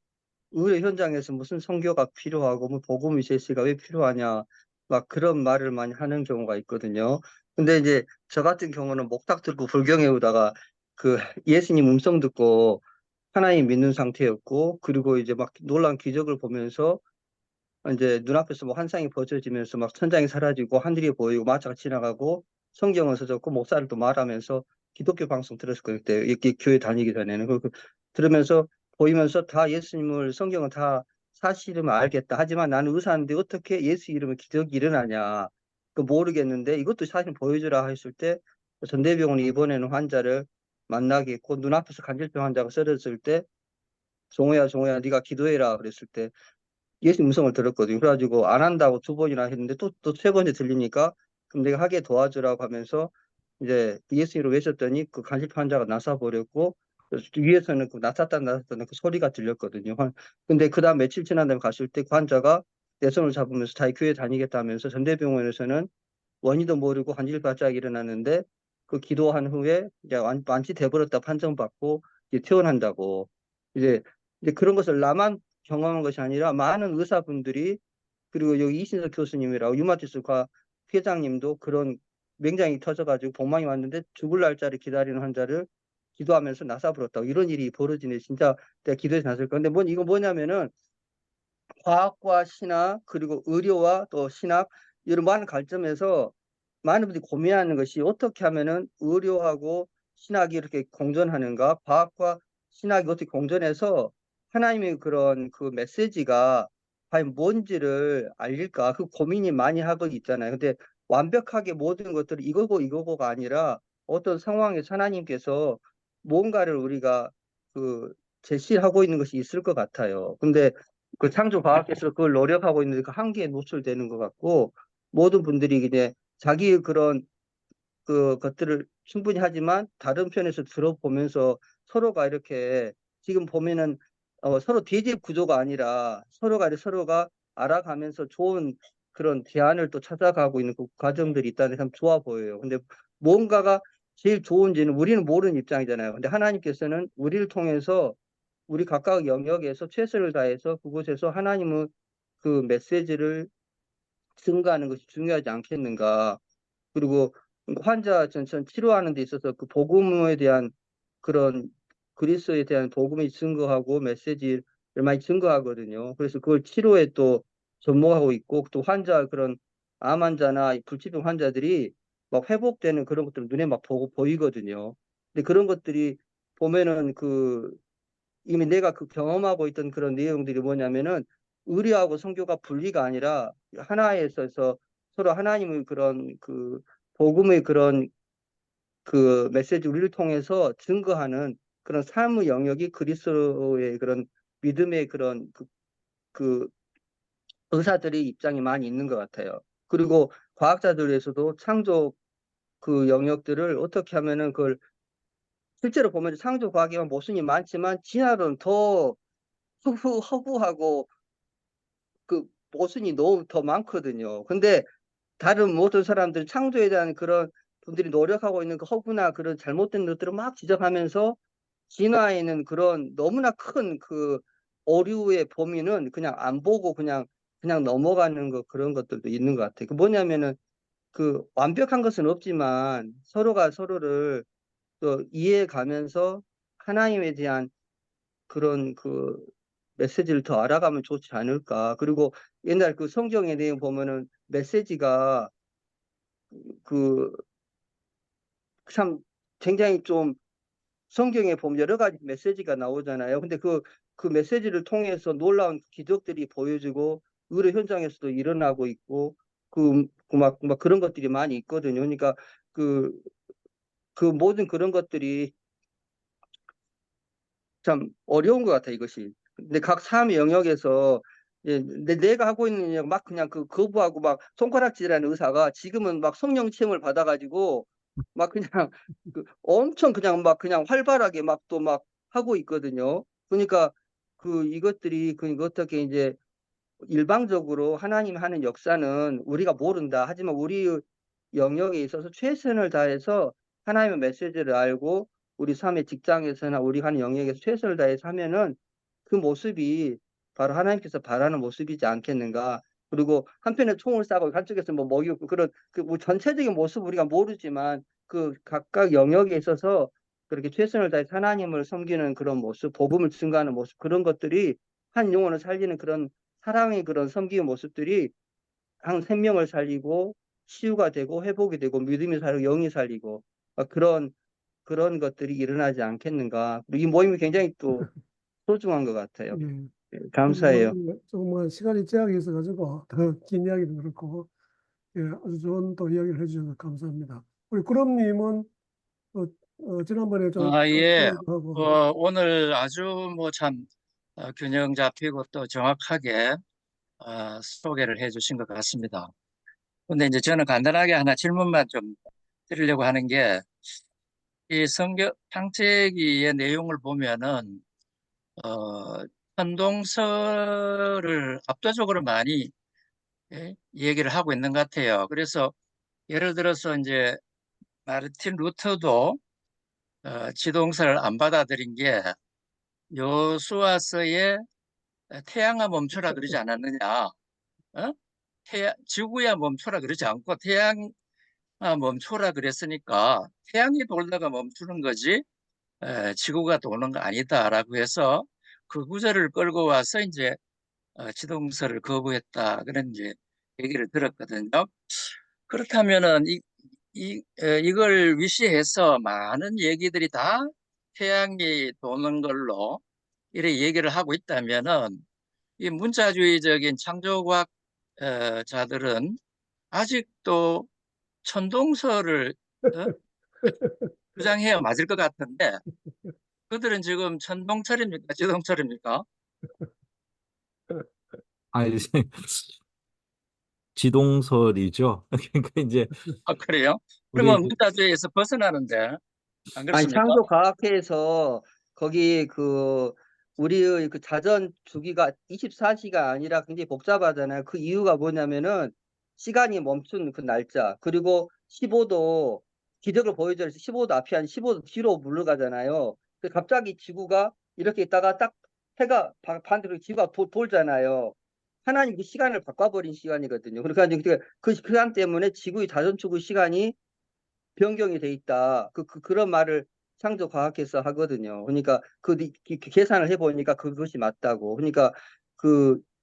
의료 현장에서 무슨 선교가 필요하고 뭐 복음의 제시가 왜 필요하냐 막 그런 말을 많이 하는 경우가 있거든요. 근데 이제 저 같은 경우는 목탁 들고 불경에 오다가 그 예수님 음성 듣고 하나님 믿는 상태였고 그리고 이제 막 놀라운 기적을 보면서 이제 눈앞에서 뭐 환상이 벌어지면서 막 천장이 사라지고 하늘이 보이고 마차가 지나가고 성경을 써졌고 목사를 또 말하면서 기독교 방송 들었을 때 이렇게 교회 다니기 전에는 들으면서 보이면서 다 예수님을 성경은 다 사실 이름을 알겠다. 하지만 나는 의사인데 어떻게 예수 이름의 기적이 일어나냐. 그 모르겠는데 이것도 사실 보여주라 했을 때 전대병원이 이번에는 환자를 만나게 했고 눈앞에서 간질병 환자가 쓰러졌을 때 종호야 종호야 네가 기도해라 그랬을 때 예수 음성을 들었거든요. 그래가지고 안 한다고 2번이나 했는데 또 3번째 들리니까 그럼 내가 하게 도와주라고 하면서 이제 예수 이름 외쳤더니 그 간질 환자가 나서버렸고 위에서는 그 나섰다는 그 소리가 들렸거든요. 근데 그 다음 며칠 지난 다음에 갔을 때 그 환자가 내 손을 잡으면서 자기 교회 다니겠다면서 전대병원에서는 원인도 모르고 간질발작이 일어났는데 그 기도한 후에 이제 완치돼버렸다 판정받고 이제 퇴원한다고 이제 그런 것을 나만 경험한 것이 아니라 많은 의사분들이 그리고 여기 이신석 교수님이라고 유마티스과 회장님도 그런 맹장이 터져가지고 복망이 왔는데 죽을 날짜를 기다리는 환자를 기도하면서 나사불었다고 이런 일이 벌어지네. 진짜 내가 기도해서 났을 건데 이거 뭐냐면은 과학과 신학 그리고 의료와 또 신학 이런 많은 관점에서 많은 분들이 고민하는 것이 어떻게 하면은 의료하고 신학이 이렇게 공존하는가, 과학과 신학이 어떻게 공존해서 하나님의 그런 그 메시지가 과연 뭔지를 알릴까, 그 고민이 많이 하고 있잖아요. 근데 완벽하게 모든 것들이 이거고가 아니라 어떤 상황에서 하나님께서 뭔가를 우리가 그 제시하고 있는 것이 있을 것 같아요. 근데 그 창조과학에서 그걸 노력하고 있는데 그 한계에 노출되는 것 같고 모든 분들이 이제 자기의 그런 그 것들을 충분히 하지만 다른 편에서 들어보면서 서로가 이렇게 지금 보면은 서로 대립 구조가 아니라 서로가 알아가면서 좋은 그런 대안을 또 찾아가고 있는 그 과정들이 있다는 게 참 좋아 보여요. 근데 뭔가가 제일 좋은지는 우리는 모르는 입장이잖아요. 근데 하나님께서는 우리를 통해서 우리 각각 영역에서 최선을 다해서 그곳에서 하나님의 그 메시지를 증거하는 것이 중요하지 않겠는가. 그리고 환자 전 치료하는 데 있어서 그 복음에 대한 그런 그리스도에 대한 복음이 증거하고 메시지를 많이 증거하거든요. 그래서 그걸 치료에 또 접목하고 있고 또 환자 그런 암 환자나 불치병 환자들이 막 회복되는 그런 것들 눈에 막 보이거든요. 근데 그런 것들이 보면은 이미 내가 그 경험하고 있던 그런 내용들이 뭐냐면은 의료하고 선교가 분리가 아니라 하나에 있어서 서로 하나님의 그런 그 복음의 그런 그 메시지 우리를 통해서 증거하는 그런 삶의 영역이 그리스도의 그런 믿음의 그런 그 의사들의 입장이 많이 있는 것 같아요. 그리고 과학자들에서도 창조 그 영역들을 어떻게 하면은 그걸 실제로 보면 창조 과학에만 모순이 많지만 진화론 더 허구하고 그 모순이 너무 더 많거든요. 근데 다른 모든 사람들 창조에 대한 그런 분들이 노력하고 있는 그 허구나 그런 잘못된 것들을 막 지적하면서 진화에는 그런 너무나 큰 그 오류의 범위는 그냥 안 보고 그냥 넘어가는 거 그런 것들도 있는 것 같아요. 그 뭐냐면은 그 완벽한 것은 없지만 서로가 서로를 또 이해해 가면서 하나님에 대한 그런 그 메시지를 더 알아가면 좋지 않을까. 그리고 옛날 그 성경의 내용 보면은 메시지가 그 참 굉장히 좀 성경에 보면 여러 가지 메시지가 나오잖아요. 근데 그 메시지를 통해서 놀라운 기적들이 보여지고 의료 현장에서도 일어나고 있고 막 그런 것들이 많이 있거든요. 그러니까 그, 그 모든 그런 것들이 참 어려운 것 같아, 이것이. 근데 각 삶의 영역에서 내가 하고 있는 영역 막 그냥 그 거부하고 막 손가락질하는 의사가 지금은 막 성령 체험을 받아가지고 막 그냥 엄청 그냥 막 그냥 활발하게 막 또 막 하고 있거든요. 그러니까 이것들이 어떻게 이제 일방적으로 하나님 하는 역사는 우리가 모른다. 하지만 우리 영역에 있어서 최선을 다해서 하나님의 메시지를 알고 우리 삶의 직장에서나 우리 하는 영역에서 최선을 다해서 하면은 그 모습이 바로 하나님께서 바라는 모습이지 않겠는가. 그리고 한편에 총을 쏴고 한쪽에서 뭐 먹이고 그런 뭐 전체적인 모습 우리가 모르지만 그 각각 영역에 있어서 그렇게 최선을 다해 하나님을 섬기는 그런 모습, 복음을 증거하는 모습, 그런 것들이 한 영혼을 살리는 그런 사랑의 그런 섬기는 모습들이 한 생명을 살리고 치유가 되고 회복이 되고 믿음이 살리고 영이 살리고 그런 것들이 일어나지 않겠는가. 이 모임이 굉장히 또 소중한 것 같아요. 예. 감사해요. 조금 시간이 제약이 있어가지고 더 긴 이야기도 그렇고 예, 아주 좋은 또 이야기를 해주셔서 감사합니다. 우리 구름님은 지난번에 좀 예. 하고 오늘 아주 참 균형 잡히고 또 정확하게 소개를 해주신 것 같습니다. 근데 이제 저는 간단하게 하나 질문만 좀 드리려고 하는 게, 이 성경 창세기의 내용을 보면은 천동설을 압도적으로 많이 얘기를 하고 있는 것 같아요. 그래서 예를 들어서 이제 마르틴 루터도 지동설을 안 받아들인 게 여수와서의 태양아 멈춰라 그러지 않았느냐? 지구야 멈춰라 그러지 않고 태양아 멈춰라 그랬으니까 태양이 돌다가 멈추는 거지 지구가 도는 거 아니다라고 해서 그 구절을 끌고 와서 이제 지동설을 거부했다 그런 이제 얘기를 들었거든요. 그렇다면은 이걸 위시해서 많은 얘기들이 다 태양이 도는 걸로 이렇게 얘기를 하고 있다면은 이 문자주의적인 창조과학 자들은 아직도 천동설을 어? 주장해야 맞을 것 같은데, 그들은 지금 천동설입니까 지동설입니까? 아니, 지동설이죠. 그러니까 이제 그래요? 우리 그러면 문자주의에서 벗어나는데 안 아니, 그렇습니까? 창조과학회에서 거기 우리의 그 자전 주기가 24시가 아니라 굉장히 복잡하잖아요. 그 이유가 뭐냐면은 시간이 멈춘 그 날짜, 그리고 15도 기적을 보여줘서 15도 앞이 아니 15도 뒤로 물러가잖아요. 갑자기 지구가 이렇게 있다가 딱 해가 반대로 지구가 돌잖아요. 하나님 그 시간을 바꿔버린 시간이거든요. 그러니까 그 시간 때문에 지구의 자전축의 시간이 변경이 돼 있다. 그런 말을 창조과학에서 하거든요. 그러니까 계산을 해보니까 그것이 맞다고. 그러니까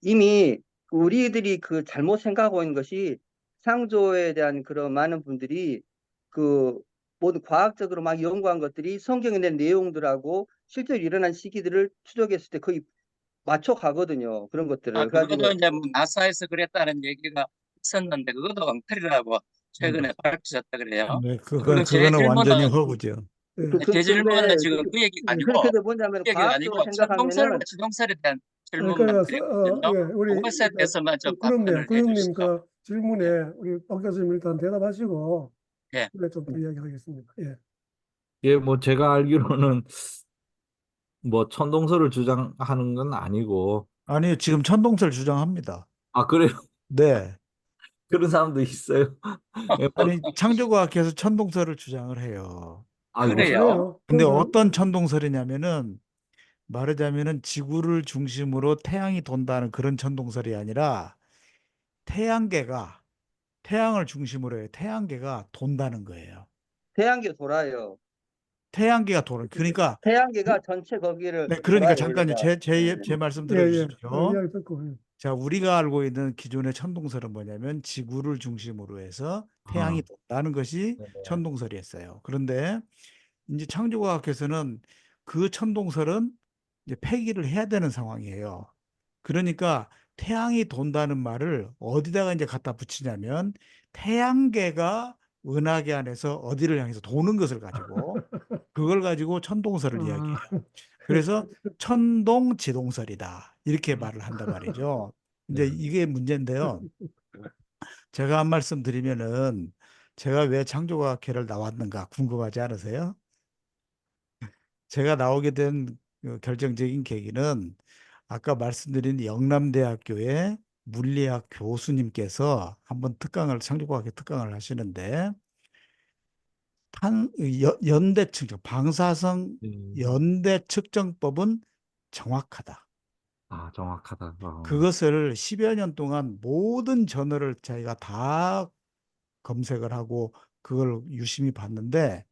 이미 우리들이 잘못 생각하고 있는 것이 창조에 대한 그런 많은 분들이 모든 과학적으로 막 연구한 것들이 성경에 낸 내용들하고 실제로 일어난 시기들을 추적했을 때 거의 맞춰 가거든요. 그런 것들을. 그것도 이제 나사에서 그랬다는 얘기가 있었는데 그것도 엉터리라고 최근에 밝혀졌다 그래요. 네, 그리고 제 그거는 완전히 질문은 허구죠. 제 질문은 지금 그 얘기가 아니고 그렇게 뭐냐면 과학적으로 생각하면은 천동설과 지동설에 대한 질문만 그러니까 드렸거든요. 예, 우리 그것에 대해서만 좀 답변을 구름님 해주시죠. 질문에 예. 우리 박 교수님 일단 대답하시고 예. 좀 더 이야기하겠습니다. 예. 예, 뭐 제가 알기로는 뭐 천동설을 주장하는 건 아니고 아니, 지금 천동설 주장합니다. 그래요? 네. 그런 사람도 있어요. 예, 뭐, 아니, 창조과학에서 천동설을 주장을 해요. 아이고, 그래요? 근데 그래요? 어떤 천동설이냐면은 말하자면은 지구를 중심으로 태양이 돈다는 그런 천동설이 아니라 태양계가 태양을 중심으로 해요. 태양계가 돈다는 거예요. 태양계 돌아요. 태양계가 도는 그러니까 태양계가 전체 거기를 네, 그러니까 돌아요, 잠깐요. 원래가. 제 말씀 예, 예. 들어주십시오. 이야기 듣고 자, 우리가 알고 있는 기존의 천동설은 뭐냐면 지구를 중심으로 해서 태양이 돈다는 것이 네. 천동설이었어요. 그런데 이제 창조과학에서는 그 천동설은 이제 폐기를 해야 되는 상황이에요. 그러니까 태양이 돈다는 말을 어디다가 이제 갖다 붙이냐면 태양계가 은하계 안에서 어디를 향해서 도는 것을 가지고 그걸 가지고 천동설을 이야기해요. 그래서 천동지동설이다. 이렇게 말을 한단 말이죠. 이제 이게 문제인데요. 제가 한 말씀 드리면은 제가 왜 창조과학회를 나왔는가 궁금하지 않으세요? 제가 나오게 된 그 결정적인 계기는 아까 말씀드린 영남대학교의 물리학 교수님께서 한번 창조과학회 특강을 하시는데 연대 측정, 방사성 음. 연대 측정법은 정확하다. 아, 정확하다. 그것을 10여 년 동안 모든 저널을 저희가 다 검색을 하고 그걸 유심히 봤는데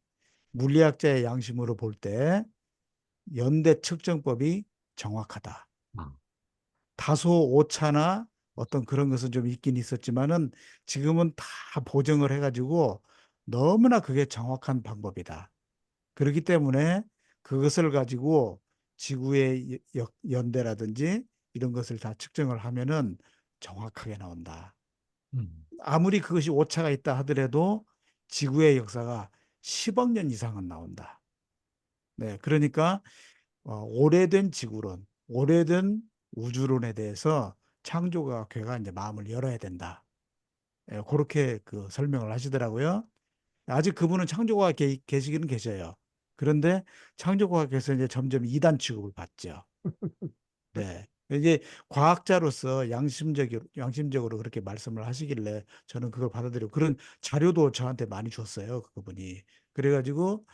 물리학자의 양심으로 볼 때 연대 측정법이 정확하다. 아, 다소 오차나 어떤 그런 것은 좀 있긴 있었지만은 지금은 다 보정을 해가지고 너무나 그게 정확한 방법이다. 그렇기 때문에 그것을 가지고 지구의 연대라든지 이런 것을 다 측정을 하면은 정확하게 나온다. 음. 아무리 그것이 오차가 있다 하더라도 지구의 역사가 10억 년 이상은 나온다. 네, 그러니까 오래된 지구론, 오래된 우주론에 대해서 창조과학회가 이제 마음을 열어야 된다. 예, 그렇게 그 설명을 하시더라고요. 아직 그분은 창조과학 계시기는 계셔요. 그런데 창조과학에서 이제 점점 이단 취급을 받죠. 네. 이게 과학자로서 양심적으로 그렇게 말씀을 하시길래 저는 그걸 받아들이고 그런 자료도 저한테 많이 줬어요. 그분이. 그래가지고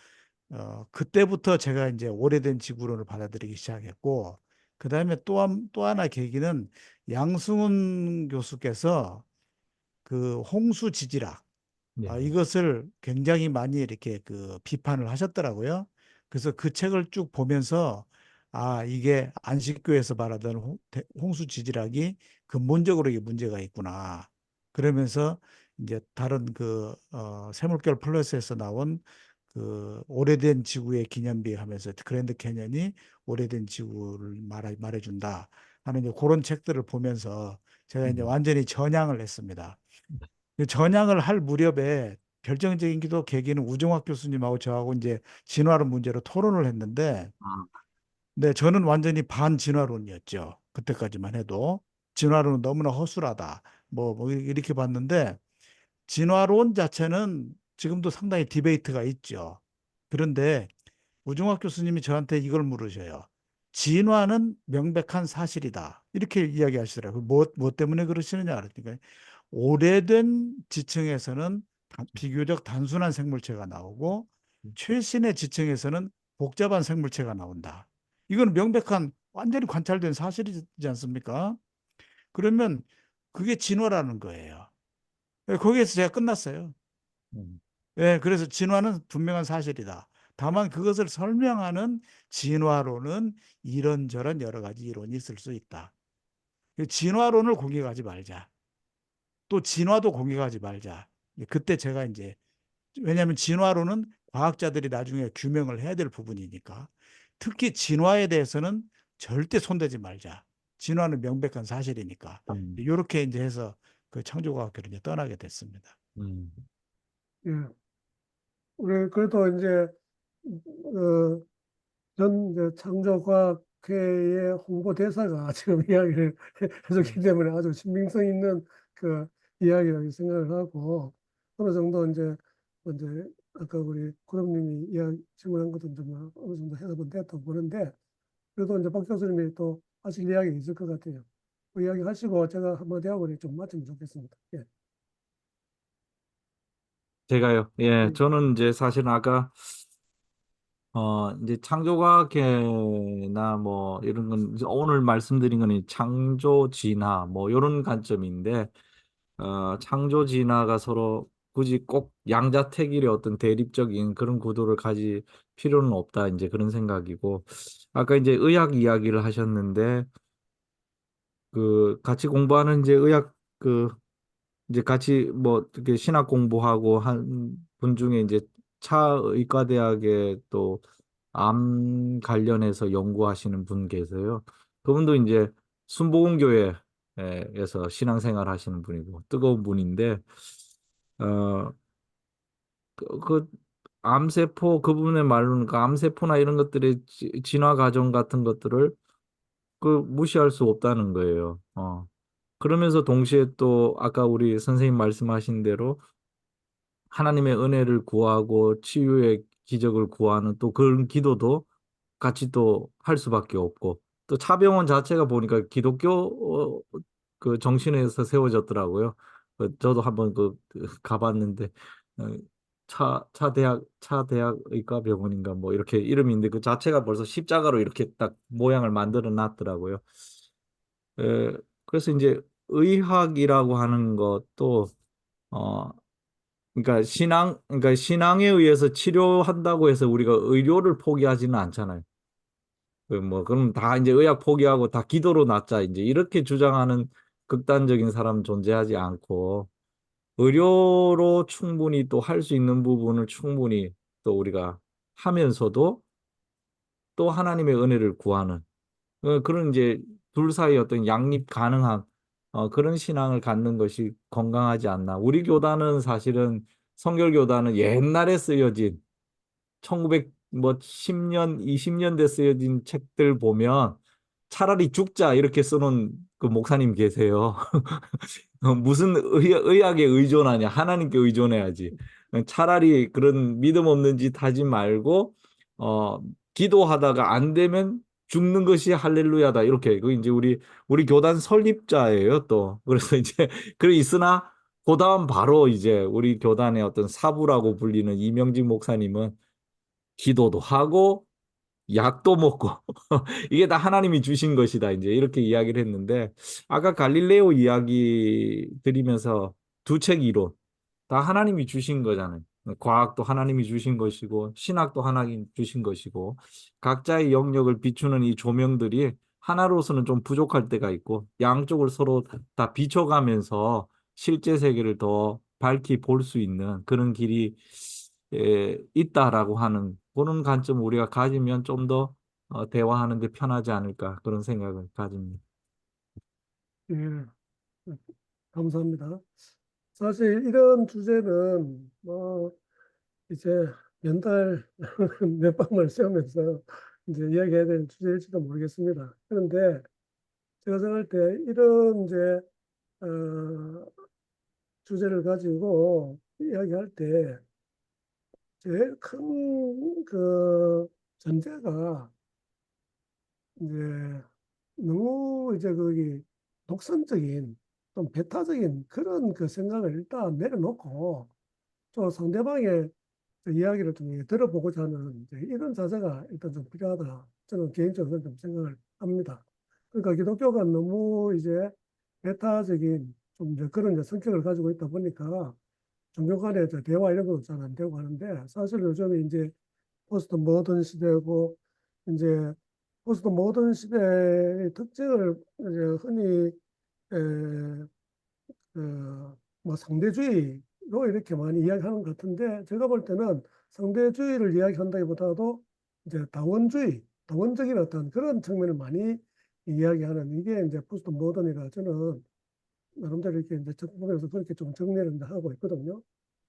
그때부터 제가 이제 오래된 지구론을 받아들이기 시작했고, 그 다음에 또 하나 계기는 양승훈 교수께서 그 홍수 지질학, 네. 이것을 굉장히 많이 이렇게 그 비판을 하셨더라고요. 그래서 그 책을 쭉 보면서 이게 안식교에서 말하던 홍수 지질학이 근본적으로 이게 문제가 있구나. 그러면서 이제 다른 그 세물결 플러스에서 나온 그 오래된 지구의 기념비 하면서 그랜드 캐년이 오래된 지구를 말해준다 하는 이제 그런 책들을 보면서 제가 이제 완전히 전향을 했습니다. 그 전향을 할 무렵에 결정적인 계기는 우종학 교수님하고 저하고 이제 진화론 문제로 토론을 했는데, 아, 네, 저는 완전히 반진화론이었죠. 그때까지만 해도 진화론은 너무나 허술하다. 뭐 이렇게 봤는데 진화론 자체는 지금도 상당히 디베이트가 있죠. 그런데 우종학 교수님이 저한테 이걸 물으셔요. 진화는 명백한 사실이다. 이렇게 이야기하시더라고요. 뭐 때문에 그러시느냐 그러니까 오래된 지층에서는 비교적 단순한 생물체가 나오고 최신의 지층에서는 복잡한 생물체가 나온다. 이건 명백한 완전히 관찰된 사실이지 않습니까? 그러면 그게 진화라는 거예요. 거기에서 제가 끝났어요. 음. 예, 그래서 진화는 분명한 사실이다. 다만 그것을 설명하는 진화론은 이런저런 여러 가지 이론이 있을 수 있다. 진화론을 공격하지 말자. 또 진화도 공격하지 말자. 그때 제가 이제 왜냐하면 진화론은 과학자들이 나중에 규명을 해야 될 부분이니까 특히 진화에 대해서는 절대 손대지 말자. 진화는 명백한 사실이니까 이렇게 이제 해서 그 창조과학교를 이제 떠나게 됐습니다. 음. 예. 우리 그래도 이제 어, 전 이제 창조과학회의 홍보대사가 지금 이야기를 해줬기 때문에 아주 신빙성 있는 그 이야기라고 생각을 하고 어느 정도 이제 아까 우리 구름님이 질문한 것도 좀 어느 정도 해석은 됐다고 보는데 그래도 이제 박 교수님이 또 하실 이야기가 있을 것 같아요. 그 이야기 하시고 제가 한마디 하고 좀 마치면 좋겠습니다. 예. 제가요. 예, 음, 저는 이제 사실은 아까 이제 창조과학회나 뭐 이런 건 이제 오늘 말씀드린 거는 창조 진화 뭐 이런 관점인데 창조 진화가 서로 굳이 꼭 양자택일의 어떤 대립적인 그런 구도를 가질 필요는 없다 이제 그런 생각이고 아까 이제 의학 이야기를 하셨는데 그 같이 공부하는 이제 의학 그 이제 같이 뭐 이렇게 신학 공부하고 한 분 중에 이제 차의과대학에 또 암 관련해서 연구하시는 분 계세요. 그분도 이제 순복음교회에서 신앙생활 하시는 분이고 뜨거운 분인데 어, 그 암세포 그분의 말로는 그 암세포나 이런 것들의 진화 과정 같은 것들을 그 무시할 수 없다는 거예요. 그러면서 동시에 또 아까 우리 선생님 말씀하신 대로 하나님의 은혜를 구하고 치유의 기적을 구하는 또 그런 기도도 같이 또 할 수밖에 없고 또 차병원 자체가 보니까 기독교 그 정신에서 세워졌더라고요. 저도 한번 가봤는데 어, 차대학의과 병원인가 뭐 이렇게 이름이 있는데 그 자체가 벌써 십자가로 이렇게 딱 모양을 만들어 놨더라고요. 그래서 이제 의학이라고 하는 것도 어 그러니까 신앙에 의해서 치료한다고 해서 우리가 의료를 포기하지는 않잖아요. 그럼 다 이제 의학 포기하고 다 기도로 낫자 이제 이렇게 주장하는 극단적인 사람 존재하지 않고 의료로 충분히 또 할 수 있는 부분을 충분히 또 우리가 하면서도 또 하나님의 은혜를 구하는 그런 이제 둘 사이 어떤 양립 가능한 그런 신앙을 갖는 것이 건강하지 않나. 우리 교단은 사실은 성결교단은 옛날에 쓰여진 1900 뭐 10년, 20년대 쓰여진 책들 보면 차라리 죽자 이렇게 쓰는 그 목사님 계세요. 무슨 의학에 의존하냐? 하나님께 의존해야지. 차라리 그런 믿음 없는 짓 하지 말고 어, 기도하다가 안 되면 죽는 것이 할렐루야다. 이렇게 그 이제 우리 교단 설립자예요, 또. 그래서 이제 그래 있으나 그다음 바로 이제 우리 교단의 어떤 사부라고 불리는 이명직 목사님은 기도도 하고 약도 먹고 이게 다 하나님이 주신 것이다. 이제 이렇게 이야기를 했는데 아까 갈릴레오 이야기 드리면서 두 책 이론 다 하나님이 주신 거잖아요. 과학도 하나님이 주신 것이고 신학도 하나님이 주신 것이고 각자의 영역을 비추는 이 조명들이 하나로서는 좀 부족할 때가 있고 양쪽을 서로 다 비춰가면서 실제 세계를 더 밝히 볼 수 있는 그런 길이 있다라고 하는 그런 관점을 우리가 가지면 좀 더 대화하는 데 편하지 않을까 그런 생각을 가집니다. 예, 감사합니다. 사실 이런 주제는 뭐 이제 연달 몇 방을 세우면서 이제 이야기해야 될 주제일지도 모르겠습니다. 그런데 제가 생각할 때 이런 이제 주제를 가지고 이야기할 때 제일 큰 그 전제가 이제 너무 이제 거기 독선적인 좀 배타적인 그런 그 생각을 일단 내려놓고 또 상대방의 그 이야기를 좀 들어보고자 하는 이제 이런 자세가 일단 좀 필요하다. 저는 개인적으로 좀 생각을 합니다. 그러니까 기독교가 너무 이제 배타적인 좀 이제 그런 이제 성격을 가지고 있다 보니까 종교 간의 이제 대화 이런 것도 잘 안 되고 하는데 사실 요즘에 이제 포스트 모던 시대고 이제 포스트 모던 시대의 특징을 이제 흔히 뭐 상대주의로 이렇게 많이 이야기하는 것 같은데 제가 볼 때는 상대주의를 이야기한다기보다도 이제 다원주의, 다원적인 어떤 그런 측면을 많이 이야기하는 이게 이제 포스트 모던이라 저는 나름대로 이렇게 이제 보면서 그렇게 좀 정리를 하고 있거든요.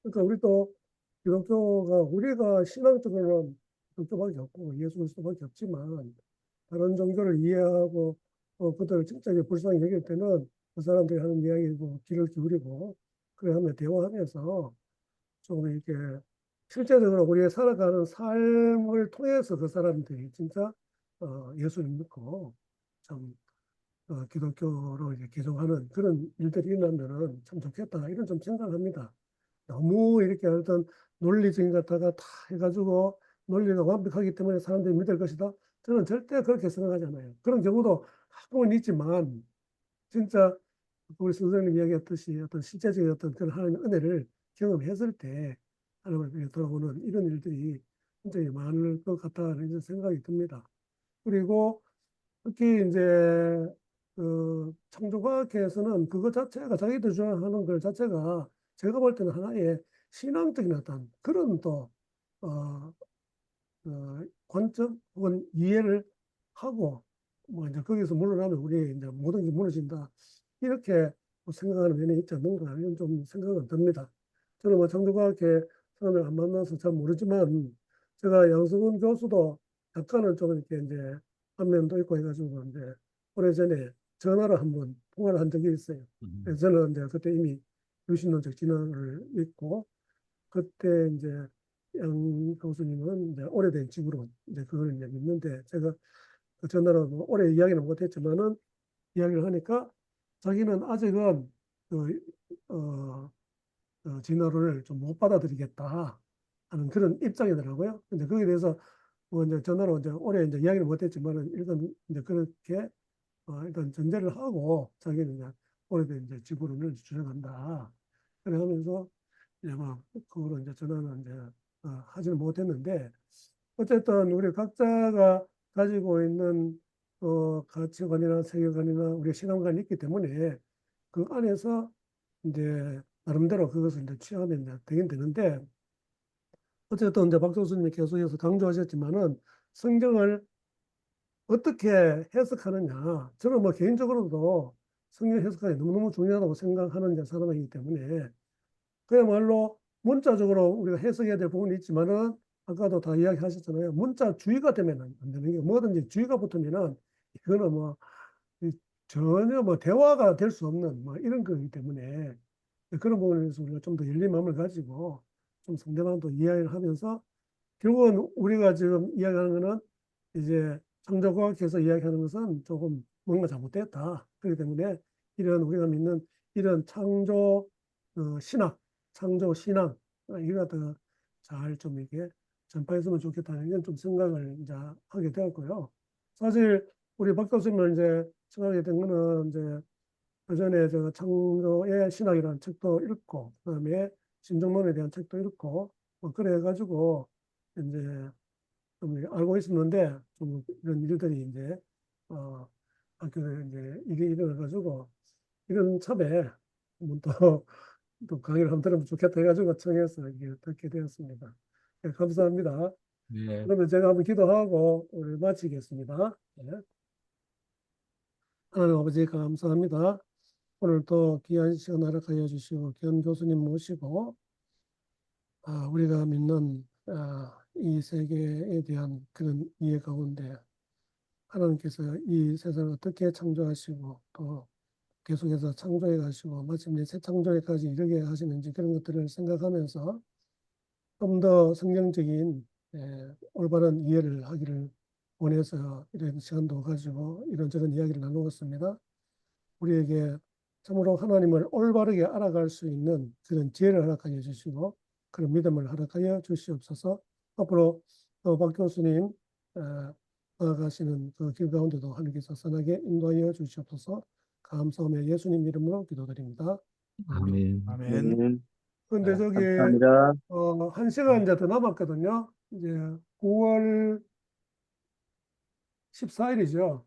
그러니까 우리도 기독교가 우리가 신앙적으로는 기독교밖에 없고 예수 그리스도밖에 없지만 다른 종교를 이해하고 그들을 진짜게 불쌍히 여길 때는 그 사람들이 하는 이야기고 귀를 기울이고 그래 하면 대화하면서 좀 이렇게 실제적으로 우리가 살아가는 삶을 통해서 그 사람들이 진짜 예수를 믿고 참 기독교로 이제 개종하는 그런 일들이 일어나면은 참 좋겠다 이런 좀 생각합니다. 너무 이렇게 어떤 논리적인 것다가 다 해가지고 논리가 완벽하기 때문에 사람들이 믿을 것이다. 저는 절대 그렇게 생각하지 않아요. 그런 경우도 한번 있지만 진짜 우리 선생님 이야기했듯이 어떤 실제적인 어떤 그런 하나님의 은혜를 경험했을 때 하나님을 돌아오는 이런 일들이 굉장히 많을 것 같다는 이런 생각이 듭니다. 그리고 특히 이제 그 창조과학에서는 그거 자체가 자기들 주장하는 것 자체가 제가 볼 때는 하나의 신앙적인 어떤 그런 또 어, 관점 혹은 이해를 하고 뭐 이제 거기서 물러나면 우리 이제 모든 게 무너진다 이렇게 생각하는 면이 있지 않는가 이런 좀 생각은 듭니다. 저는 뭐 창조과학회 사람을 안 만나서 잘 모르지만 제가 양승훈 교수도 약간은 좀 이렇게 이제 안면도 있고 해가지고 이제 오래전에 전화를 한번 통화를 한 적이 있어요. 그래서 저는 이제 그때 이미 유신론적 진화를 믿고 그때 이제 양 교수님은 이제 오래된 집으로 이제 그걸 이제 믿는데 제가 그 전화로 뭐 오래 이야기는 못했지만은 이야기를 하니까 자기는 아직은 그 진화론을 좀 못 받아들이겠다. 하는 그런 입장이더라고요. 근데 거기에 대해서 뭐 이제 전화로 이제 오래 이제 이야기를 못했지만은 일단 이제 그렇게 일단 전제를 하고 자기는 이제 오래된 이제 지구론을 주장한다. 그래 하면서 이제 막 그거로 이제 전화는 이제 하지는 못했는데 어쨌든 우리 각자가 가지고 있는 가치관이나 세계관이나 우리 신앙관이 있기 때문에 그 안에서 이제 나름대로 그것을 이제 취하면 이제 되긴 되는데 어쨌든 이제 박 교수님이 계속해서 강조하셨지만은 성경을 어떻게 해석하느냐. 저는 뭐 개인적으로도 성경 해석하기 너무너무 중요하다고 생각하는 이제 사람이기 때문에 그야말로 문자적으로 우리가 해석해야 될 부분이 있지만은 아까도 다 이야기하셨잖아요. 문자주의가 되면 안 되는 게 뭐든지 주의가 붙으면은 이거는 뭐 전혀 뭐 대화가 될 수 없는 뭐 이런 거기 때문에 그런 부분에서 우리가 좀 더 열린 마음을 가지고 좀 상대방도 이야기를 하면서 결국은 우리가 지금 이야기하는 거는 이제 창조과학에서 이야기하는 것은 조금 뭔가 잘못됐다. 그렇기 때문에 이런 우리가 믿는 이런 창조 신학, 창조 신앙 이거 더 잘 좀 이렇게 전파했으면 좋겠다는 이런 좀 생각을 이제 하게 되었고요. 사실 우리 박 교수님을 이제 청하게 된 거는 이제 그전에 저 창조의 신학이라는 책도 읽고 그다음에 신정론에 대한 책도 읽고 뭐 그래 가지고 이제 좀 알고 있었는데 좀 이런 일들이 이제 학교에 이제 이게 일어나 가지고 이런 참에 한번 또 강의를 한번 들으면 좋겠다 해가지고 청해서 이게 듣게 되었습니다. 네, 감사합니다. 네. 그러면 제가 한번 기도하고 오늘 마치겠습니다. 네. 하나님 아버지 감사합니다. 오늘 또 귀한 시간 허락하여 주시고 귀한 교수님 모시고 우리가 믿는 이 세계에 대한 그런 이해 가운데 하나님께서 이 세상을 어떻게 창조하시고 또 계속해서 창조해 가시고 마침내 새 창조에까지 이르게 하시는지 그런 것들을 생각하면서 좀 더 성경적인 올바른 이해를 하기를 원해서 이런 시간도 가지고 이런저런 이야기를 나누었습니다. 우리에게 참으로 하나님을 올바르게 알아갈 수 있는 그런 지혜를 허락하여 주시고 그런 믿음을 허락하여 주시옵소서. 앞으로 박 교수님 나아가시는 그 길 가운데도 하나님께서 선하게 인도하여 주시옵소서. 감사하며 예수님 이름으로 기도드립니다. 아멘. 아멘. 그런데 저기 감사합니다. 1시간 이제 더 남았거든요. 이제 9월 14일이죠.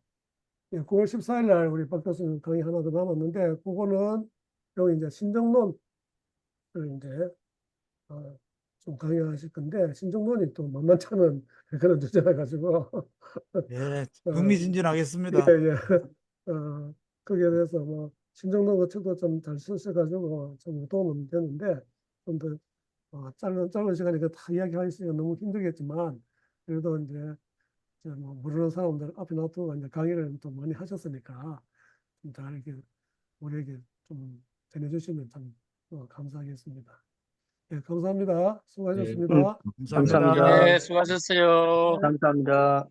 9월 14일 날 우리 박 교수님 강의 하나 더 남았는데 그거는 여기 이제 신정론을 이제 좀 강의하실 건데 신정론이 또 만만치 않은 그런 주제라 가지고 예, 흥미진진하겠습니다. 예. 거기에 대해서 뭐 신정론 그 책도 좀 잘 쓰셔가지고 좀 도움은 되는데 좀 더 짧은 시간에 그 다 이야기하시기가 너무 힘들겠지만 그래도 이제 뭐 모르는 사람들 앞에 놔두고 이제 강의를 또 많이 하셨으니까 좀 잘 이렇게 우리에게 좀 전해주시면 참 감사하겠습니다. 예, 감사합니다. 수고하셨습니다. 감사합니다. 감사합니다. 네, 수고하셨어요. 감사합니다.